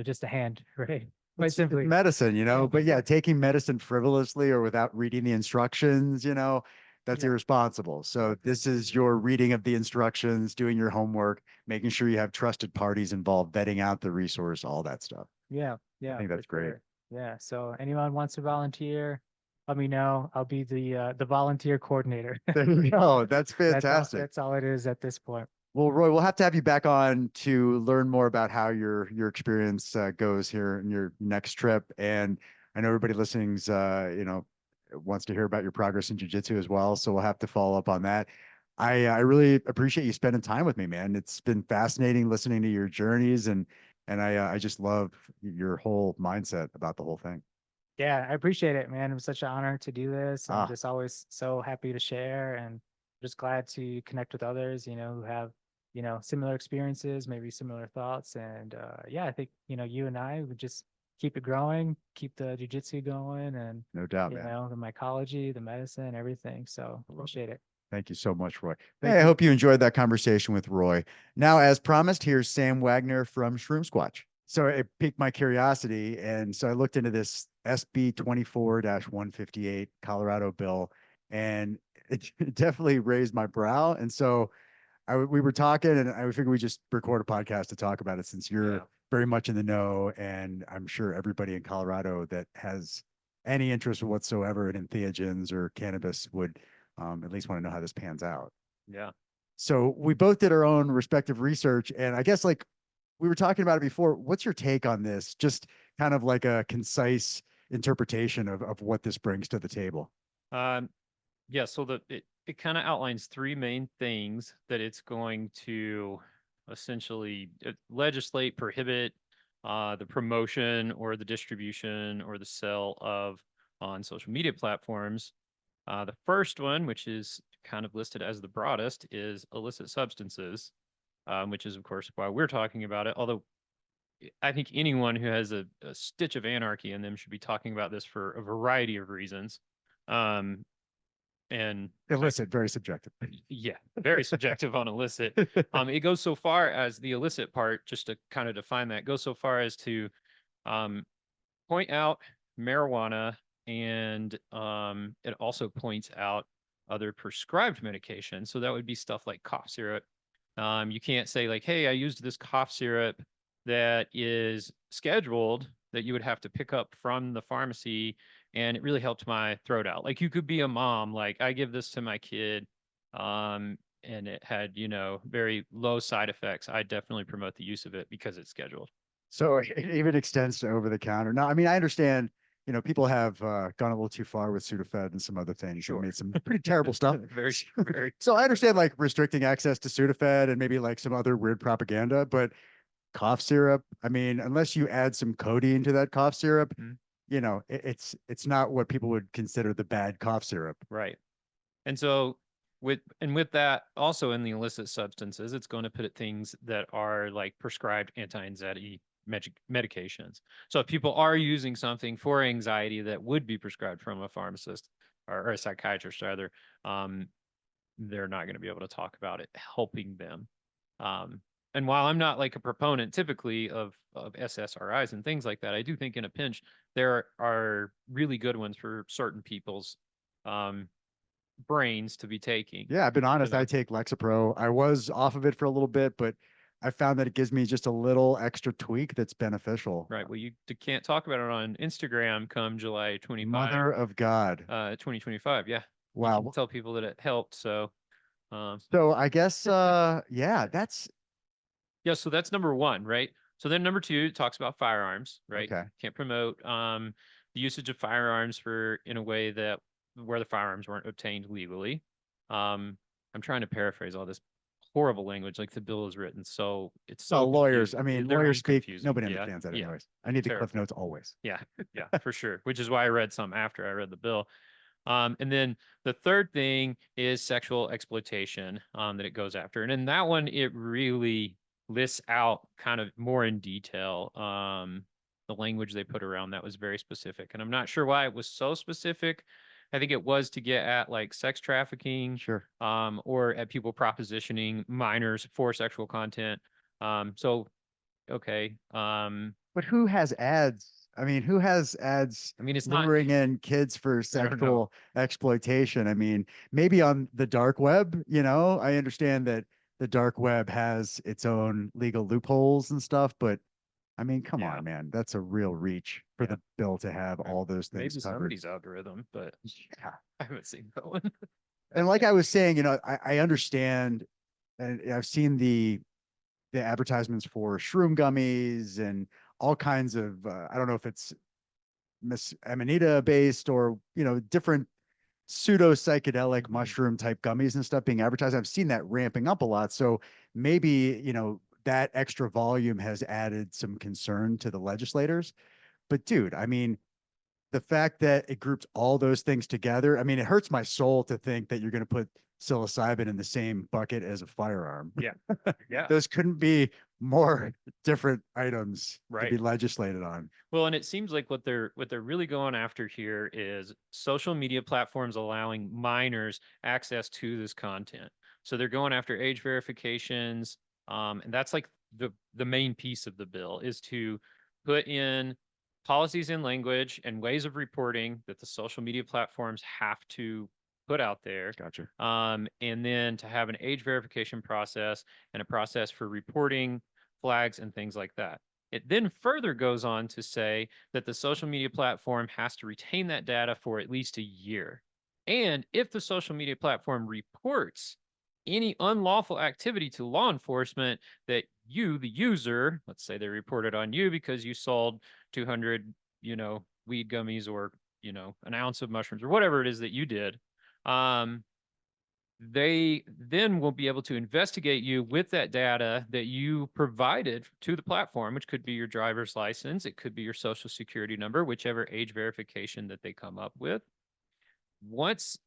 just a hand, right? Quite It's simply. medicine, Yeah. but yeah, taking medicine frivolously or without reading the instructions, that's Yeah. irresponsible. So this is your reading of the instructions, doing your homework, making sure you have trusted parties involved, vetting out the resource, all that stuff. Yeah, I think for that's great. sure. Yeah. So anyone wants to volunteer, let me know. I'll be the volunteer coordinator. There you go. That's fantastic. That's all it is at this point. Well, Roy, we'll have to have you back on to learn more about how your experience goes here in your next trip. And I know everybody listening's wants to hear about your progress in jiu-jitsu as well. So we'll have to follow up on that. I really appreciate you spending time with me, man. It's been fascinating listening to your journeys, and I just love your whole mindset about the whole thing. Yeah, I appreciate it, man. It was such an honor to do this. I'm Ah, just always so happy to share, and just glad to connect with others, who have, similar experiences, maybe similar thoughts. And yeah, I think, you and I would just keep it growing, keep the jujitsu going, and, no doubt, man. the mycology, the medicine, everything. So appreciate it. Thank you so much, Roy. Thank Hey, I you. hope you enjoyed that conversation with Roy. Now, as promised, here's Sam Wagner from Shroom Squatch. So it piqued my curiosity, and so I looked into this SB24-158 Colorado bill, and it definitely raised my brow. And so we were talking, and I figured we just record a podcast to talk about it, since you're very much in the know, and I'm sure everybody in Colorado that has any interest whatsoever in entheogens or cannabis would at least want to know how this pans out. Yeah. So we both did our own respective research, and I guess like we were talking about it before, what's your take on this? Just kind of like a concise interpretation of what this brings to the table. Yeah. So it kind of outlines three main things that it's going to essentially legislate, prohibit the promotion or the distribution or the sale of on social media platforms. The first one, which is kind of listed as the broadest, is illicit substances, which is, of course, why we're talking about it. Although I think anyone who has a stitch of anarchy in them should be talking about this for a variety of reasons. And Illicit, very subjective. yeah, very subjective on illicit. It goes so far as the illicit part, just to kind of define that, goes so far as to point out marijuana, and it also points out other prescribed medications. So that would be stuff like cough syrup. You can't say like, hey, I used this cough syrup that is scheduled that you would have to pick up from the pharmacy, and it really helped my throat out. Like, you could be a mom, like, I give this to my kid, and it had, very low side effects. I definitely promote the use of it because it's scheduled. So it even extends to over the counter. Now, I mean, I understand, people have gone a little too far with Sudafed and some other things. Sure. And made some pretty terrible stuff. Very, very. So I understand like restricting access to Sudafed and maybe like some other weird propaganda, but cough syrup, I mean, unless you add some codeine to that cough syrup, Mhm. It's not what people would consider the bad cough syrup. Right. And so with that, also in the illicit substances, it's going to put it things that are like prescribed anti-anxiety medications. So if people are using something for anxiety that would be prescribed from a pharmacist or a psychiatrist rather, they're not going to be able to talk about it helping them. And while I'm not like a proponent typically of SSRIs and things like that, I do think in a pinch there are really good ones for certain people's brains to be taking. Yeah, I've been honest. know. I take Lexapro. I was off of it for a little bit, but I found that it gives me just a little extra tweak that's beneficial. Right. Well, you can't talk about it on Instagram come July 25, Mother of God. 2025. Yeah. You Wow. can tell people that it helped. So, So I guess, yeah, that's yeah. So that's number one, right? So then number two talks about firearms, right? okay. Can't promote the usage of firearms in a way that where the firearms weren't obtained legally. I'm trying to paraphrase all this horrible language, like the bill is written. So it's so Lawyers, confusing. I mean, They're lawyers speak, confusing. nobody Yeah, understands that yeah. anyways. I need the cliff Terrible. notes always. Yeah, yeah, for sure. Which is why I read some after I read the bill. And then the third thing is sexual exploitation that it goes after. And in that one, it really lists out kind of more in detail the language they put around that was very specific. And I'm not sure why it was so specific. I think it was to get at like sex trafficking Sure. or at people propositioning minors for sexual content. So, okay. But who has ads? I mean, who has ads I mean, it's not, luring in kids for I don't know. sexual exploitation? I mean, maybe on the dark web, I understand that the dark web has its own legal loopholes and stuff, but I mean, come Yeah. on, man. That's a real reach for Yeah. the bill to have Yeah. all those things Maybe covered. somebody's algorithm, but Yeah. I haven't seen that one. And like I was saying, I understand, and I've seen the advertisements for shroom gummies and all kinds of I don't know if it's Miss Amanita based or different pseudo psychedelic mushroom type gummies and stuff being advertised. I've seen that ramping up a lot. So maybe that extra volume has added some concern to the legislators. But dude, I mean, the fact that it groups all those things together, I mean, it hurts my soul to think that you're going to put psilocybin in the same bucket as a firearm. Yeah. Yeah. Those couldn't be more different items to Right. be legislated on. Well, and it seems like what they're really going after here is social media platforms allowing minors access to this content. So they're going after age verifications, and that's like the main piece of the bill is to put in policies in language and ways of reporting that the social media platforms have to put out there. Gotcha. And then to have an age verification process and a process for reporting flags and things like that. It then further goes on to say that the social media platform has to retain that data for at least a year. And if the social media platform reports any unlawful activity to law enforcement that you, the user, let's say they reported on you because you sold 200, weed gummies or, an ounce of mushrooms or whatever it is that you did, they then will be able to investigate you with that data that you provided to the platform, which could be your driver's license, it could be your social security number, whichever age verification that they come up with. Once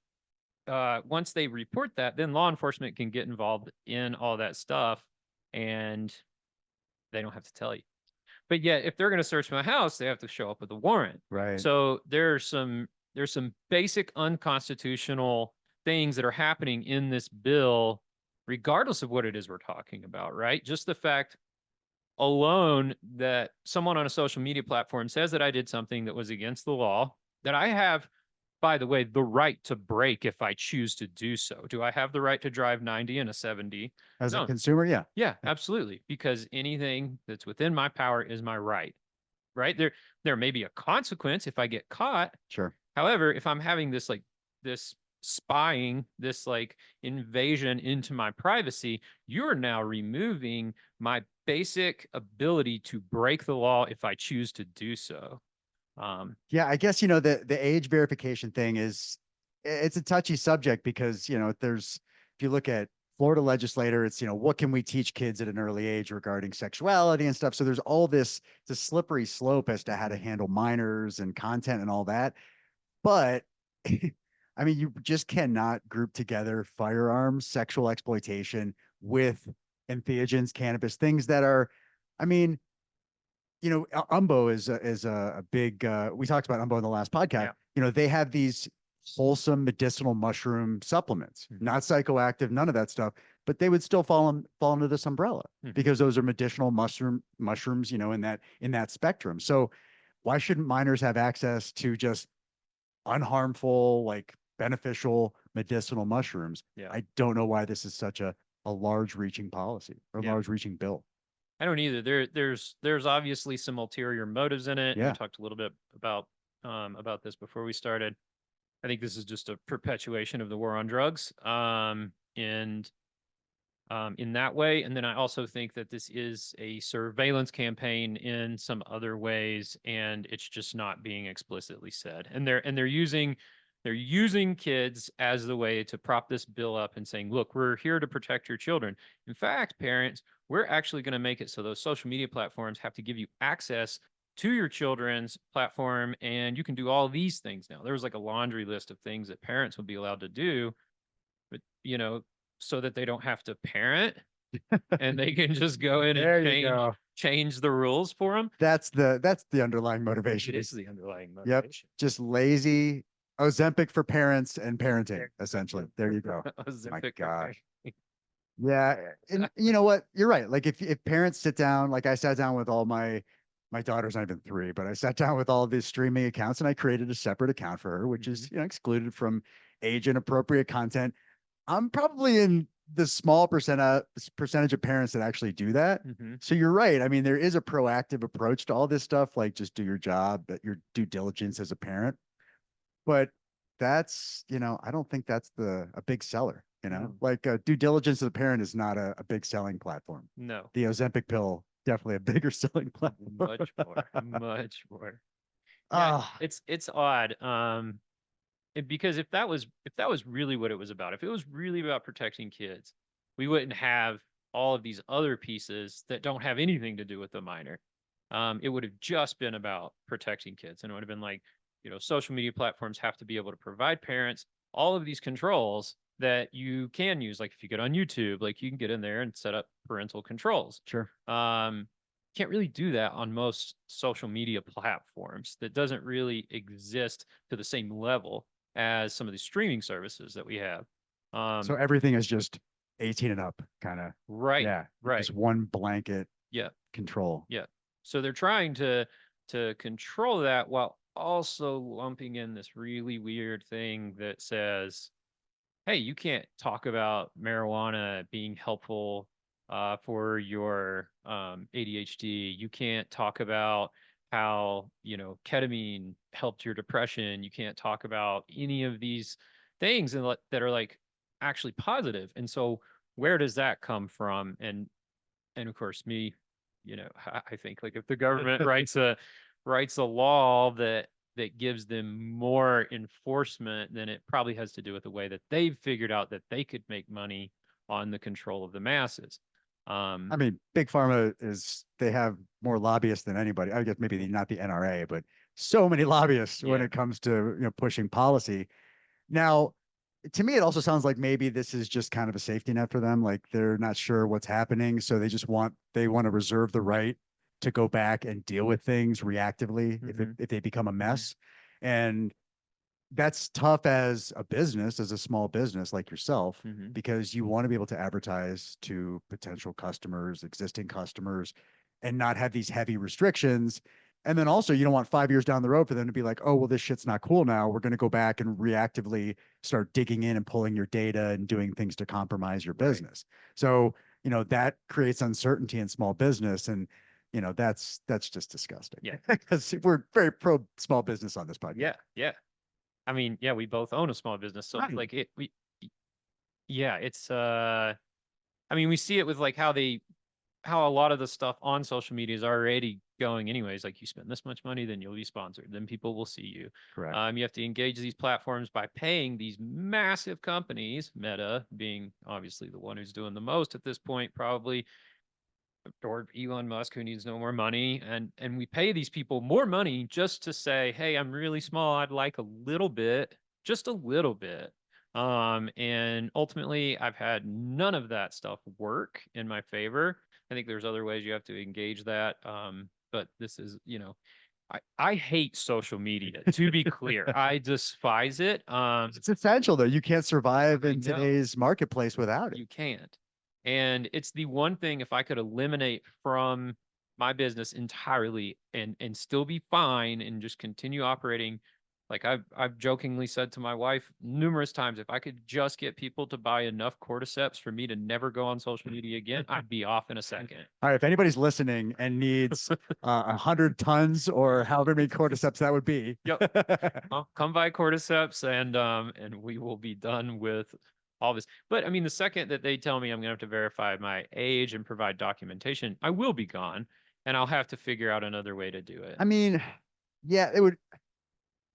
they report that, then law enforcement can get involved in all that stuff, and they don't have to tell you. But yet, if they're going to search my house, they have to show up with a warrant. Right. So there's some basic unconstitutional things that are happening in this bill, regardless of what it is we're talking about, right? Just the fact alone that someone on a social media platform says that I did something that was against the law, that I have by the way, the right to break if I choose to do so. Do I have the right to drive 90 in a 70? As a No. consumer, yeah. Yeah, absolutely. Because anything that's within my power is my right. Right? There may be a consequence if I get caught. Sure. However, if I'm having this spying, this like invasion into my privacy, you're now removing my basic ability to break the law if I choose to do so. Yeah, I guess, the age verification thing it's a touchy subject because, if you look at Florida legislator, it's, what can we teach kids at an early age regarding sexuality and stuff. So there's all this, it's a slippery slope as to how to handle minors and content and all that. But I mean, you just cannot group together firearms, sexual exploitation with entheogens, cannabis, things that are, I mean, Umbo is a big we talked about Umbo in the last podcast. Yeah. They have these wholesome medicinal mushroom supplements, not psychoactive, none of that stuff, but they would still fall under this umbrella because those are medicinal mushrooms, in that spectrum. So why shouldn't minors have access to just unharmful, like beneficial medicinal mushrooms? Yeah. I don't know why this is such a large reaching policy or large reaching bill. I don't either. There's obviously some ulterior motives in it. And Yeah. we talked a little bit about this before we started. I think this is just a perpetuation of the war on drugs. And in that way. And then I also think that this is a surveillance campaign in some other ways, and it's just not being explicitly said. And they're using kids as the way to prop this bill up and saying, look, we're here to protect your children. In fact, parents, we're actually going to make it so those social media platforms have to give you access to your children's platform, and you can do all these things now. There was like a laundry list of things that parents would be allowed to do, but so that they don't have to parent and they can just go in and change the rules for them. That's the underlying motivation. It is the underlying Yep. motivation. Just lazy Ozempic for parents and parenting, essentially. There you go. My gosh. Yeah. And you know what? You're right. Like if parents sit down, like I sat down with all my daughter's not even 3, but I sat down with all these streaming accounts and I created a separate account for her, which is, excluded from age inappropriate content. I'm probably in the small percentage of parents that actually do that. So you're right. I mean, there is a proactive approach to all this stuff, like just do your job, your due diligence as a parent. But that's, I don't think that's a big seller, like due diligence as a parent is not a big selling platform. No. The Ozempic pill, definitely a bigger selling platform. Much more. Yeah, it's odd. Because if that was really what it was about, if it was really about protecting kids, we wouldn't have all of these other pieces that don't have anything to do with the minor. It would have just been about protecting kids, and it would have been like, social media platforms have to be able to provide parents all of these controls that you can use. Like if you get on YouTube, like you can get in there and set up parental controls. Sure. Can't really do that on most social media platforms. That doesn't really exist to the same level as some of the streaming services that we have. So everything is just 18 and up, kind of. Right. Yeah. Right. Just one blanket. Yeah. Control. Yeah. So they're trying to control that while also lumping in this really weird thing that says, hey, you can't talk about marijuana being helpful for your ADHD. You can't talk about how, ketamine helped your depression. You can't talk about any of these things that are like actually positive. And so where does that come from? And of course, me, I think like if the government writes a law that gives them more enforcement, then it probably has to do with the way that they've figured out that they could make money on the control of the masses. I mean, Big Pharma they have more lobbyists than anybody. I guess maybe not the NRA, but so many lobbyists when it comes to, pushing policy. Now, to me, it also sounds like maybe this is just kind of a safety net for them. Like they're not sure what's happening. So they want to reserve the right to go back and deal with things reactively if they become a mess. And that's tough as a business, as a small business like yourself, because you want to be able to advertise to potential customers, existing customers, and not have these heavy restrictions And then also, you don't want 5 years down the road for them to be like, oh, well, this shit's not cool now. We're going to go back and reactively start digging in and pulling your data and doing things to compromise your business. So, that creates uncertainty in small business. And, that's just disgusting. Yeah. Because we're very pro small business on this podcast. Yeah. Yeah. I mean, yeah, we both own a small business. So Right. like it's, I mean, we see it with like how a lot of the stuff on social media is already going anyways. Like you spend this much money, then you'll be sponsored. Then people will see you. Correct. You have to engage these platforms by paying these massive companies, Meta being obviously the one who's doing the most at this point, probably, or Elon Musk, who needs no more money. And we pay these people more money just to say, hey, I'm really small. I'd like a little bit, just a little bit. And ultimately I've had none of that stuff work in my favor. I think there's other ways you have to engage that. But this is, I hate social media, to be clear. I despise it. It's essential though. You can't survive I in know. today's marketplace without it. You can't. And it's the one thing, if I could eliminate from my business entirely and still be fine and just continue operating, like I've jokingly said to my wife numerous times, if I could just get people to buy enough cordyceps for me to never go on social media again, I'd be off in a second. All right, if anybody's listening and needs 100 tons or however many cordyceps that would be. Yep. Come buy cordyceps and we will be done with all this. But I mean, the second that they tell me I'm gonna have to verify my age and provide documentation, I will be gone and I'll have to figure out another way to do it. I mean, yeah, it would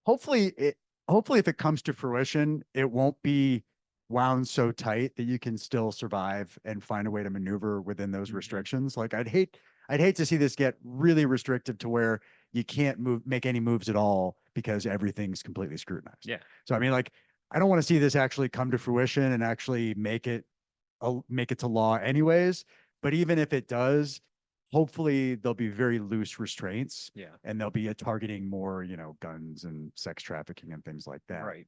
hopefully if it comes to fruition, it won't be wound so tight that you can still survive and find a way to maneuver within those restrictions. Like I'd hate to see this get really restrictive to where you can't make any moves at all because everything's completely scrutinized. Yeah. So I mean, like, I don't want to see this actually come to fruition and actually make it to law anyways. But even if it does, hopefully there'll be very loose restraints. Yeah. And they'll be targeting more, guns and sex trafficking and things like that. Right.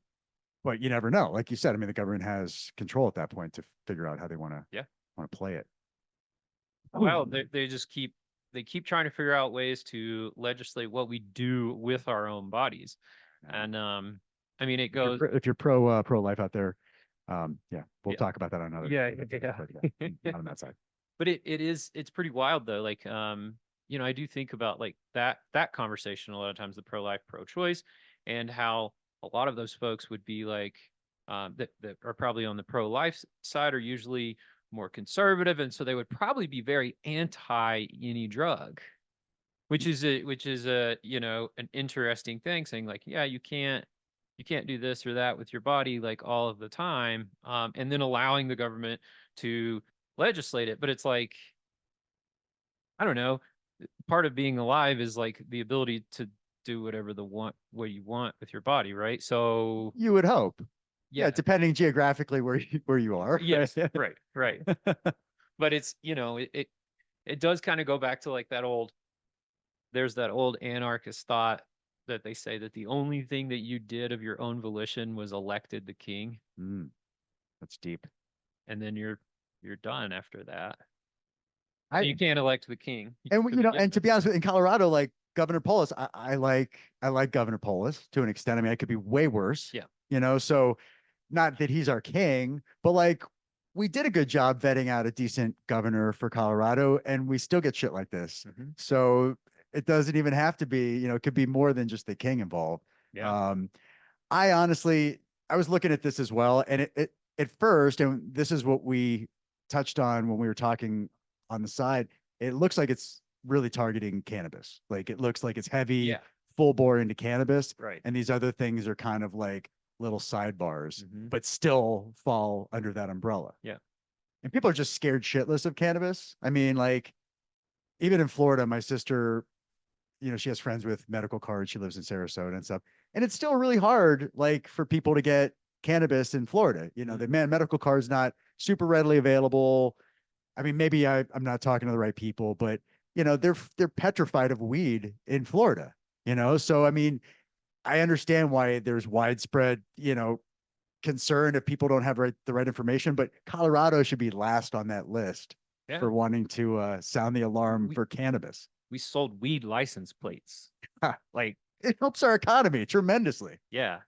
But you never know. Like you said, I mean, the government has control at that point to figure out how they want to play it. Well, they keep trying to figure out ways to legislate what we do with our own bodies. And I mean, it goes. If you're pro life out there, yeah, we'll Yeah. talk about that on another. Yeah. Not on that side. But it's pretty wild though. Like, I do think about like that conversation a lot of times, the pro-life, pro-choice, and how a lot of those folks would be like, that are probably on the pro-life side are usually more conservative. And so they would probably be very anti any drug, which is an interesting thing, saying like, yeah, you can't do this or that with your body like all of the time. And then allowing the government to legislate it. But it's like, I don't know, part of being alive is like the ability to do what you want with your body, right? So You would hope. yeah, depending geographically where you are. yes, right. But it's, it does kind of go back to like there's that old anarchist thought that they say that the only thing that you did of your own volition was elected the king. That's deep. And then you're done after that. I- You can't elect the king. And and to be honest with you, in Colorado, like Governor Polis, I like Governor Polis to an extent. I mean, I could be way worse. Yeah. So not that he's our king, but like we did a good job vetting out a decent governor for Colorado, and we still get shit like this. Mhm. So it doesn't even have to be, it could be more than just the king involved. Yeah. I honestly, I was looking at this as well, and it at first, and this is what we touched on when we were talking on the side, it looks like it's really targeting cannabis. Like it looks like it's heavy, Yeah. full bore into cannabis. Right. And these other things are kind of like little sidebars, Mhm. but still fall under that umbrella. Yeah. And people are just scared shitless of cannabis. I mean, like, even in Florida, my sister, she has friends with medical cards. She lives in Sarasota and stuff. And it's still really hard, like, for people to get cannabis in Florida. The medical card's not super readily available. I mean, maybe I'm not talking to the right people, but they're petrified of weed in Florida. So I mean, I understand why there's widespread, concern if people don't have the right information, but Colorado should be last on that list for wanting to sound the alarm for cannabis. we sold weed license plates. Like, It helps our economy tremendously. yeah,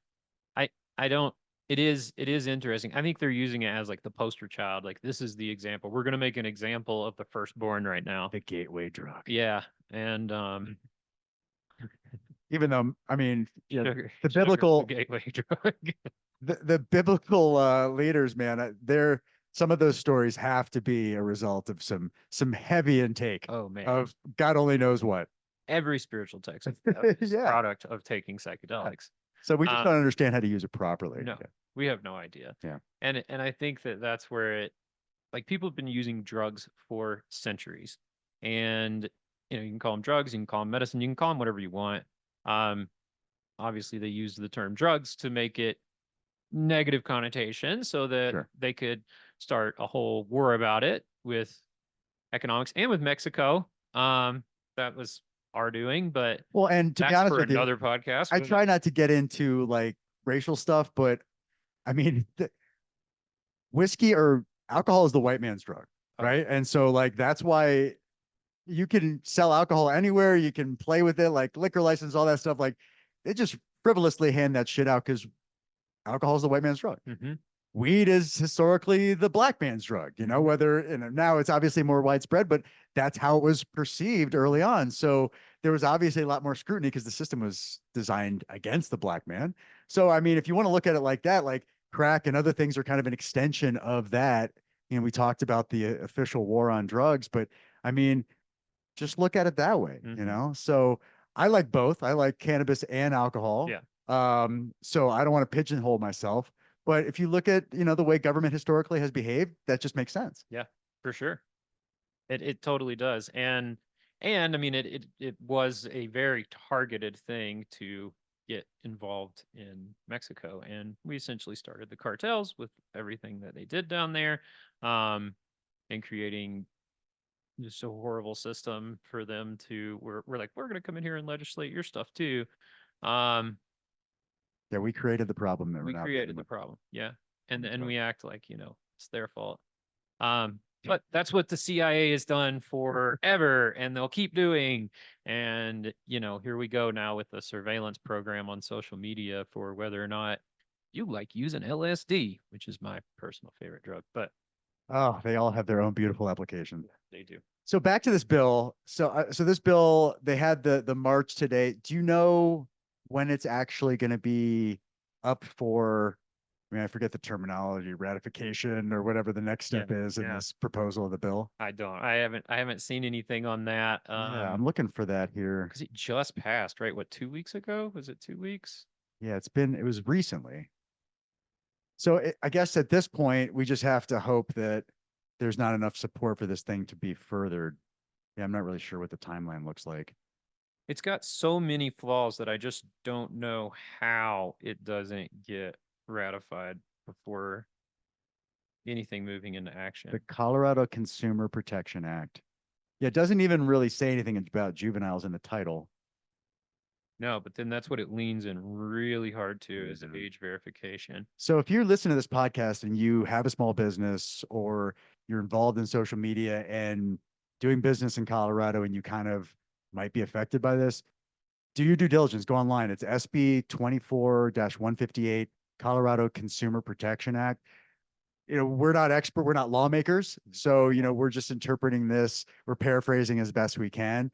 I don't. It is interesting. I think they're using it as like the poster child. Like, this is the example. We're gonna make an example of the firstborn right now. The gateway drug. Yeah, and Even though, I mean, yeah, sugar, the sugar's biblical, the gateway drug. the biblical leaders, man, they're some of those stories have to be a result of some heavy intake Oh man, of God only knows what. every spiritual text is Yeah. product of taking psychedelics. So we just Um, don't understand how to use it properly. No, Yeah. we have no idea. Yeah. And I think that that's where it, like, people have been using drugs for centuries, and you can call them drugs, you can call them medicine, you can call them whatever you want. Um, Obviously they use the term drugs to make it negative connotation so that Sure. they could start a whole war about it with economics and with Mexico. That was our doing, but Well, and to be that's honest for with you, another podcast. I try not to get into like racial stuff, but I mean, whiskey or alcohol is the white man's drug, Oh. right? And so like that's why you can sell alcohol anywhere, you can play with it, like liquor license, all that stuff. Like they just frivolously hand that shit out because alcohol is the white man's drug. Mm-hmm. Weed is historically the black man's drug, whether now it's obviously more widespread, but that's how it was perceived early on. So there was obviously a lot more scrutiny because the system was designed against the black man. So, I mean, if you want to look at it like that, like crack and other things are kind of an extension of that. We talked about the official war on drugs, but I mean, just look at it that way, So I like both. I like cannabis and alcohol. Yeah. So I don't want to pigeonhole myself. But if you look at, the way government historically has behaved, that just makes sense. Yeah, for sure. It totally does. And I mean it was a very targeted thing to get involved in Mexico. And we essentially started the cartels with everything that they did down there, and creating just a horrible system for them to we're like, we're gonna come in here and legislate your stuff too. Um Yeah, we created the problem that we we're now created dealing the with. problem. Yeah. And Right. we act like, it's their fault. But that's what the CIA has done forever, and they'll keep doing. And, here we go now with a surveillance program on social media for whether or not you like using LSD, which is my personal favorite drug, but Oh, they all have their own beautiful applications. they do. So back to this bill. So this bill, they had the march today. Do you know when it's actually going to be up for? I mean, I forget the terminology, ratification or whatever the next step is in this proposal of the bill. I don't. I haven't seen anything on that. Yeah, I'm looking for that here. Because it just passed, right? What, 2 weeks ago? Was it 2 weeks? Yeah, it was recently. So I guess at this point, we just have to hope that there's not enough support for this thing to be furthered. Yeah, I'm not really sure what the timeline looks like. It's got so many flaws that I just don't know how it doesn't get ratified before anything moving into action. The Colorado Consumer Protection Act. Yeah, it doesn't even really say anything about juveniles in the title. No, but then that's what it leans in really hard to is age verification. So if you're listening to this podcast and you have a small business or you're involved in social media and doing business in Colorado and you kind of might be affected by this, do your due diligence. Go online. It's SB24-158, Colorado Consumer Protection Act. We're not expert, we're not lawmakers. So, we're just interpreting this, we're paraphrasing as best we can,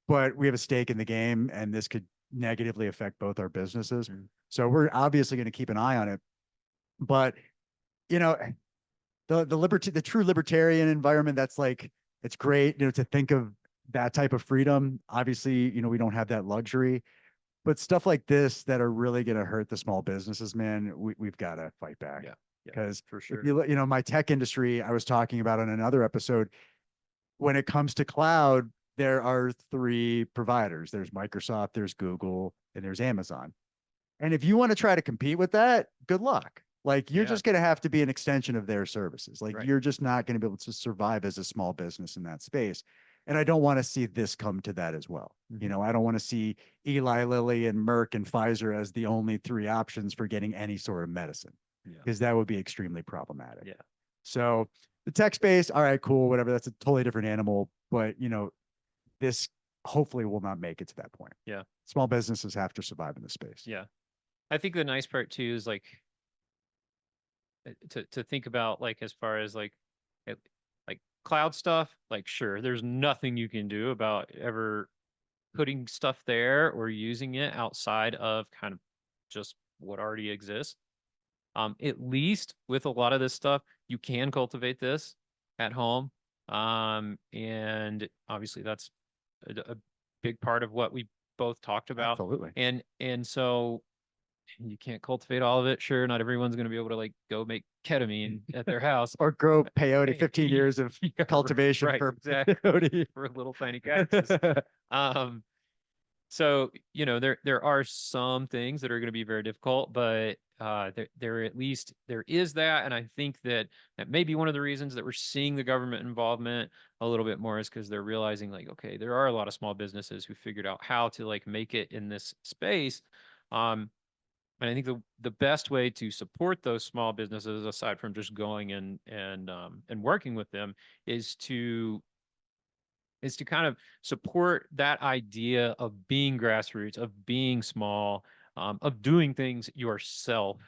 but we have a stake in the game and this could negatively affect both our businesses. So we're obviously going to keep an eye on it. But, the true libertarian environment, that's like, it's great, to think of that type of freedom. Obviously, we don't have that luxury, but stuff like this that are really going to hurt the small businesses, man, we've got to fight back. Yeah. Because for sure. if my tech industry, I was talking about on another episode, when it comes to cloud, there are 3 providers. There's Microsoft, there's Google, and there's Amazon. And if you want to try to compete with that, good luck. Like you're just going to have to be an extension of their services. Like you're just not going to be able to survive as a small business in that space. And I don't want to see this come to that as well. I don't want to see Eli Lilly and Merck and Pfizer as the only 3 options for getting any sort of medicine, because that would be extremely problematic. Yeah. So the tech space, all right, cool, whatever. That's a totally different animal. But this hopefully will not make it to that point. Yeah. Small businesses have to survive in this space. Yeah. I think the nice part too is like to think about, like, as far as like it, like cloud stuff, like sure, there's nothing you can do about ever putting stuff there or using it outside of kind of just what already exists. At least with a lot of this stuff, you can cultivate this at home. And obviously that's a big part of what we both talked about. Absolutely. And so you can't cultivate all of it. Sure, not everyone's going to be able to like go make ketamine at their house Or grow peyote, 15 years of Yeah, cultivation right, for exactly. peyote. For little tiny cactus. So, you know, there are some things that are going to be very difficult, but there at least there is that. And I think that may be one of the reasons that we're seeing the government involvement a little bit more, is because they're realizing like, okay, there are a lot of small businesses who figured out how to like make it in this space. And I think the best way to support those small businesses, aside from just going and working with them, is to kind of support that idea of being grassroots, of being small, of doing things yourself.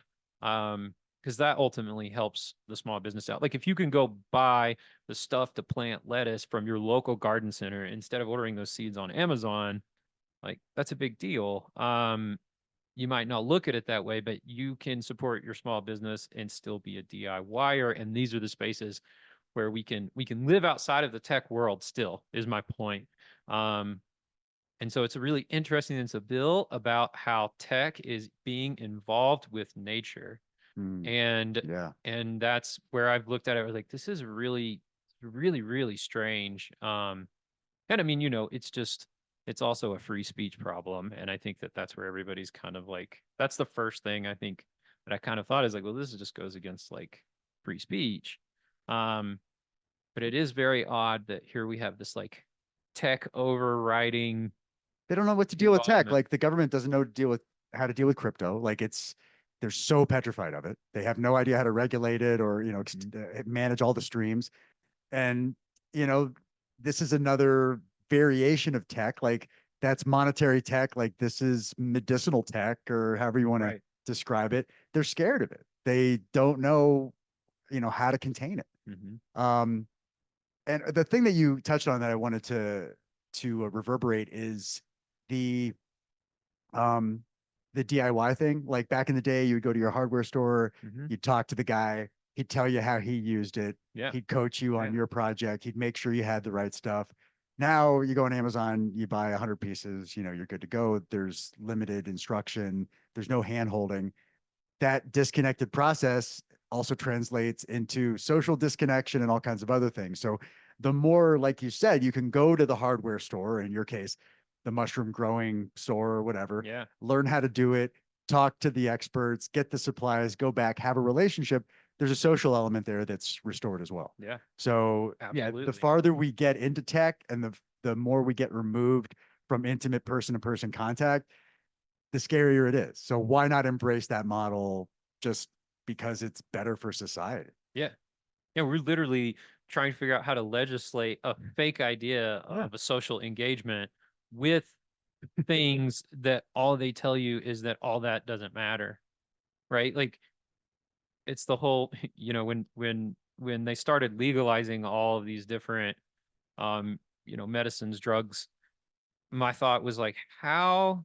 Because that ultimately helps the small business out. Like if you can go buy the stuff to plant lettuce from your local garden center instead of ordering those seeds on Amazon, like that's a big deal. You might not look at it that way, but you can support your small business and still be a DIYer. And these are the spaces where we can live outside of the tech world still, is my point. And so it's a really interesting, it's a bill about how tech is being involved with nature. And and that's where I've looked at it, I was like, this is really, really, really strange. And I mean, you know, it's also a free speech problem. And I think that that's where everybody's kind of like, that's the first thing I think that I kind of thought is like, well, this just goes against like free speech. But it is very odd that here we have this like tech overriding. They don't know what to deal with tech. involvement. Like the government doesn't know how to deal with crypto. Like they're so petrified of it. They have no idea how to regulate it or, you know, manage all the streams. And, you know, this is another variation of tech. Like that's monetary tech. Like this is medicinal tech, or however you want to describe it. They're scared of it. They don't know, you know, how to contain it. And the thing that you touched on that I wanted to reverberate is the DIY thing. Like back in the day, you would go to your hardware store, you'd talk to the guy, he'd tell you how he used it, he'd coach you on your project, he'd make sure you had the right stuff. Now you go on Amazon, you buy 100 pieces, you know, you're good to go. There's limited instruction, there's no hand holding. That disconnected process also translates into social disconnection and all kinds of other things. So the more, like you said, you can go to the hardware store, in your case, the mushroom growing store or whatever, learn how to do it, talk to the experts, get the supplies, go back, have a relationship. There's a social element there that's restored as well. Yeah. So Absolutely. the farther we get into tech and the more we get removed from intimate person-to-person contact, the scarier it is. So why not embrace that model just because it's better for society? Yeah. Yeah. We're literally trying to figure out how to legislate a fake idea of a social engagement with things that all they tell you is that all that doesn't matter. Right. Like it's the whole, you know, when they started legalizing all of these different, you know, medicines, drugs, my thought was like, how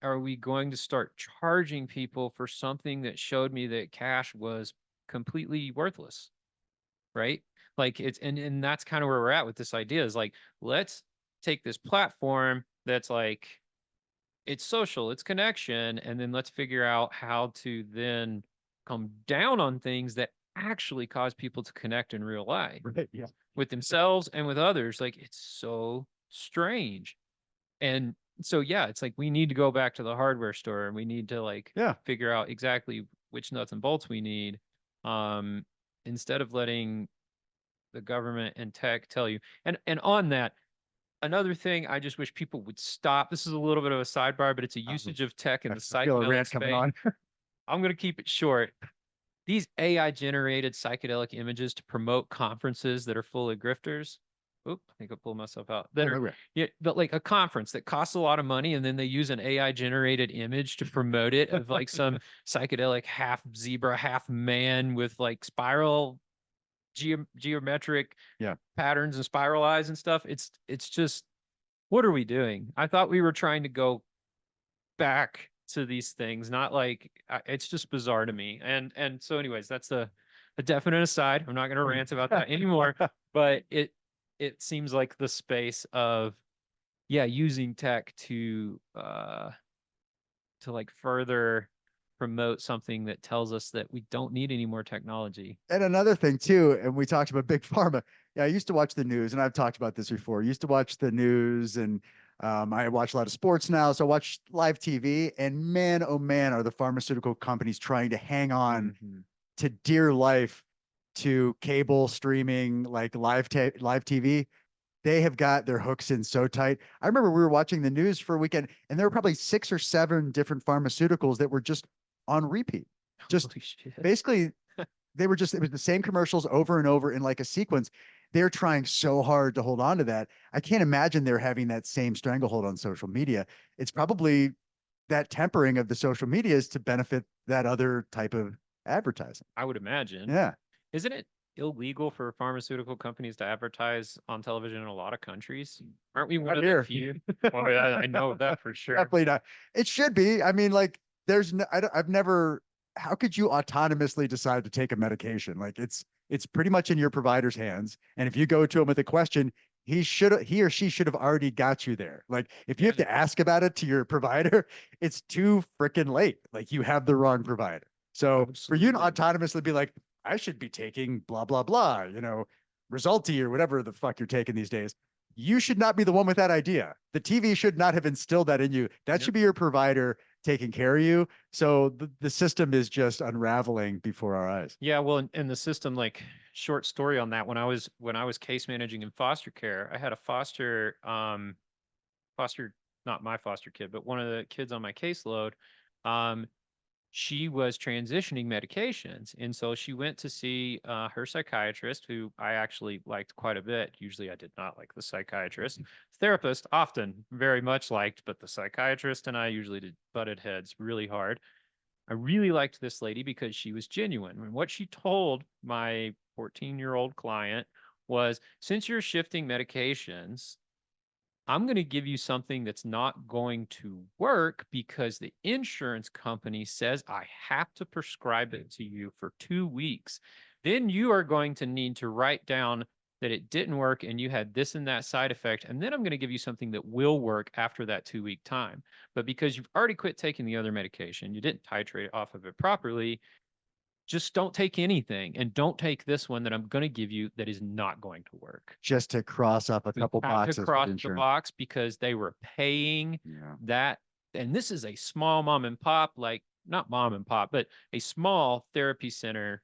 are we going to start charging people for something that showed me that cash was completely worthless? Right? Like and that's kind of where we're at with this idea, is like, let's take this platform that's like, it's social, it's connection, and then let's figure out how to then come down on things that actually cause people to connect in real life with themselves and with others. Like it's so strange. And so, yeah, it's like we need to go back to the hardware store and we need to like figure out exactly which nuts and bolts we need, instead of letting the government and tech tell you. And on that, another thing I just wish people would stop. This is a little bit of a sidebar, but it's a usage of tech in the psychedelic space. I'm going to keep it short. These AI generated psychedelic images to promote conferences that are full of grifters. oop, I think I pulled myself out. Oh, That are, okay. yeah, but like a conference that costs a lot of money, and then they use an AI generated image to promote it of like some psychedelic half zebra, half man with like spiral geometric Yeah. patterns and spiral eyes and stuff. It's just, what are we doing? I thought we were trying to go back to these things, not like it's just bizarre to me. And so anyways, that's a definite aside. I'm not going to rant about that anymore, but it seems like the space of, yeah, using tech to like further promote something that tells us that we don't need any more technology. And another thing too, and we talked about big pharma. Yeah, I used to watch the news, and I've talked about this before. I used to watch the news, and I watch a lot of sports now, so I watch live TV. And man, oh man, are the pharmaceutical companies trying to hang on Mhm. to dear life to cable streaming, like live TV. They have got their hooks in so tight. I remember we were watching the news for a weekend, and there were probably 6 or 7 different pharmaceuticals that were just on repeat. Just Holy shit. basically, it was the same commercials over and over in like a sequence. They're trying so hard to hold on to that. I can't imagine they're having that same stranglehold on social media. It's probably that tempering of the social media is to benefit that other type of advertising. I would imagine. Yeah. Isn't it illegal for pharmaceutical companies to advertise on television in a lot of countries? Aren't we one Not of here. the few? Well, I know that for sure. Definitely not. It should be. I mean, like, there's no, I've never, how could you autonomously decide to take a medication? Like, it's pretty much in your provider's hands. And if you go to him with a question, he or she should have already got you there. Like, if you have to ask about it to your provider, it's too freaking late. Like, you have the wrong provider. So for you to autonomously be like, I should be taking blah, blah, blah, Resulty or whatever the fuck you're taking these days, you should not be the one with that idea. The TV should not have instilled that in you. That should be your provider taking care of you. So the system is just unraveling before our eyes. Yeah, well, in the system, like, short story on that. When I was case managing in foster care, I had a foster, not my foster kid, but one of the kids on my caseload. Um, she was transitioning medications. And so she went to see her psychiatrist, who I actually liked quite a bit. Usually I did not like the psychiatrist. Therapist, often very much liked, but the psychiatrist and I usually did butted heads really hard. I really liked this lady because she was genuine. And what she told my 14-year-old client was, since you're shifting medications, I'm going to give you something that's not going to work because the insurance company says I have to prescribe it to you for 2 weeks. Then you are going to need to write down that it didn't work and you had this and that side effect. And then I'm going to give you something that will work after that 2-week time. But because you've already quit taking the other medication, you didn't titrate off of it properly, just don't take anything, and don't take this one that I'm going to give you that is not going to work. Just to cross off a We couple had boxes to for cross the insurance. box because they were paying Yeah. that. And this is a small mom and pop, like, not mom and pop, but a small therapy center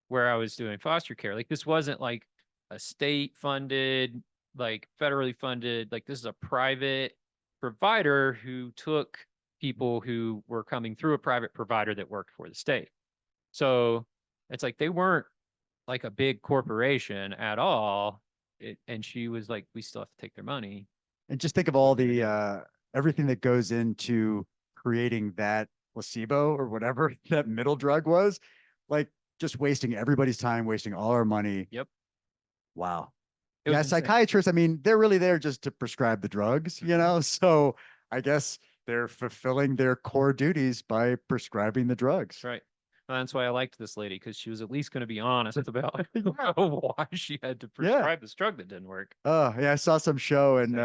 where I was doing foster care. Like, this wasn't like a state funded, like federally funded, like, this is a private provider who took people who were coming through a private provider that worked for the state. So it's like they weren't like a big corporation at all. And she was like, we still have to take their money. And just think of all the everything that goes into creating that placebo or whatever that middle drug was, like just wasting everybody's time, wasting all our money. Yep. Wow. It was Yeah, insane. psychiatrists, I mean, they're really there just to prescribe the drugs, So I guess they're fulfilling their core duties by prescribing the drugs. Right. And that's why I liked this lady, because she was at least going to be honest about why she had to prescribe this drug that didn't work. Oh, yeah, I saw some show and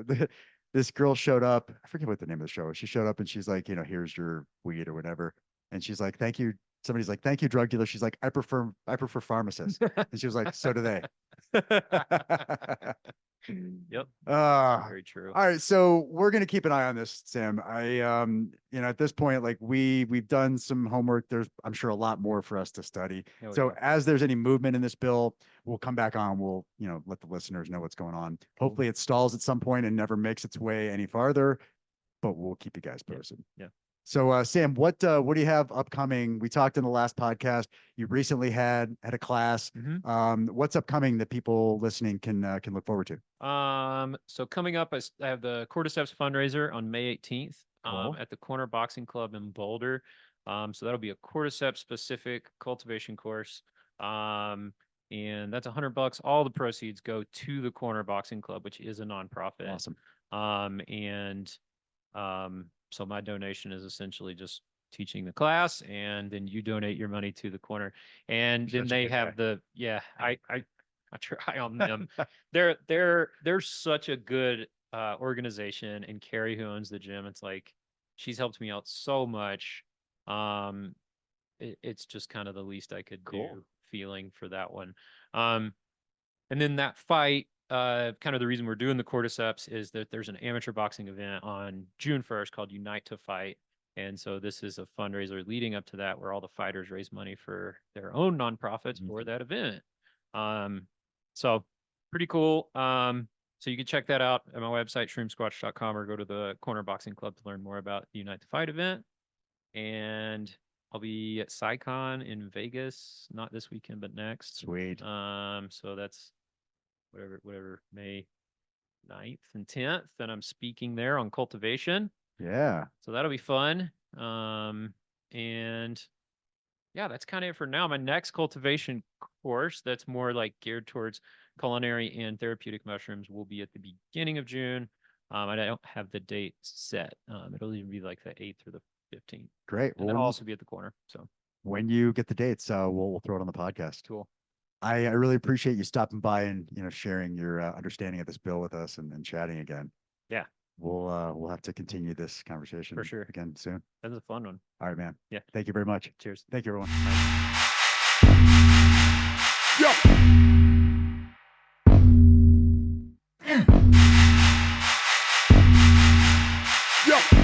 Same. this girl showed up. I forget what the name of the show was. She showed up and she's like, here's your weed or whatever. And she's like, thank you. Somebody's like, thank you, drug dealer. She's like, I prefer pharmacists. And she was like, so do they. Yep. Very true. All right, so we're gonna keep an eye on this, Sam. At this point, like we've done some homework. There's, I'm sure, a lot more for us to study. Oh, So yeah. as there's any movement in this bill, we'll come back on. We'll, let the listeners know what's going on. Cool. Hopefully it stalls at some point and never makes its way any farther, but we'll keep you guys posted. Yeah. So, Sam, what do you have upcoming? We talked in the last podcast. You recently had a class. What's upcoming that people listening can look forward to? So coming up, I have the Cordyceps fundraiser on May 18th Cool. at the Corner Boxing Club in Boulder. So that'll be a Cordyceps specific cultivation course. And that's $100. All the proceeds go to the Corner Boxing Club, which is a nonprofit. Awesome. So my donation is essentially just teaching the class, and then you donate your money to the corner. And then Such a they good have guy. I try on them. They're such a good organization, and Carrie, who owns the gym, it's like she's helped me out so much. It's just kind of the least I could do feeling for that one. And then that fight, kind of the reason we're doing the Cordyceps is that there's an amateur boxing event on June 1st called Unite to Fight. And so this is a fundraiser leading up to that where all the fighters raise money for their own nonprofits for that event. So pretty cool. So you can check that out at my website, shroomsquatch.com, or go to the Corner Boxing Club to learn more about the Unite to Fight event. And I'll be at SciCon in Vegas, not this weekend, but next. Sweet. So that's whatever, May 9th and 10th. And I'm speaking there on cultivation. Yeah. So that'll be fun. And yeah, that's kind of it for now. My next cultivation course that's more like geared towards culinary and therapeutic mushrooms will be at the beginning of June. I don't have the date set. It'll even be like the 8th or the 15th. Great. And that'll also be at the corner. So when you get the dates, we'll throw it on the podcast. Cool. I really appreciate you stopping by and sharing your understanding of this bill with us and chatting again. Yeah. We'll have to continue this conversation For sure. again soon. That was a fun one. All right, man. Yeah. Thank you very much. Cheers. Thank you, everyone. Yo.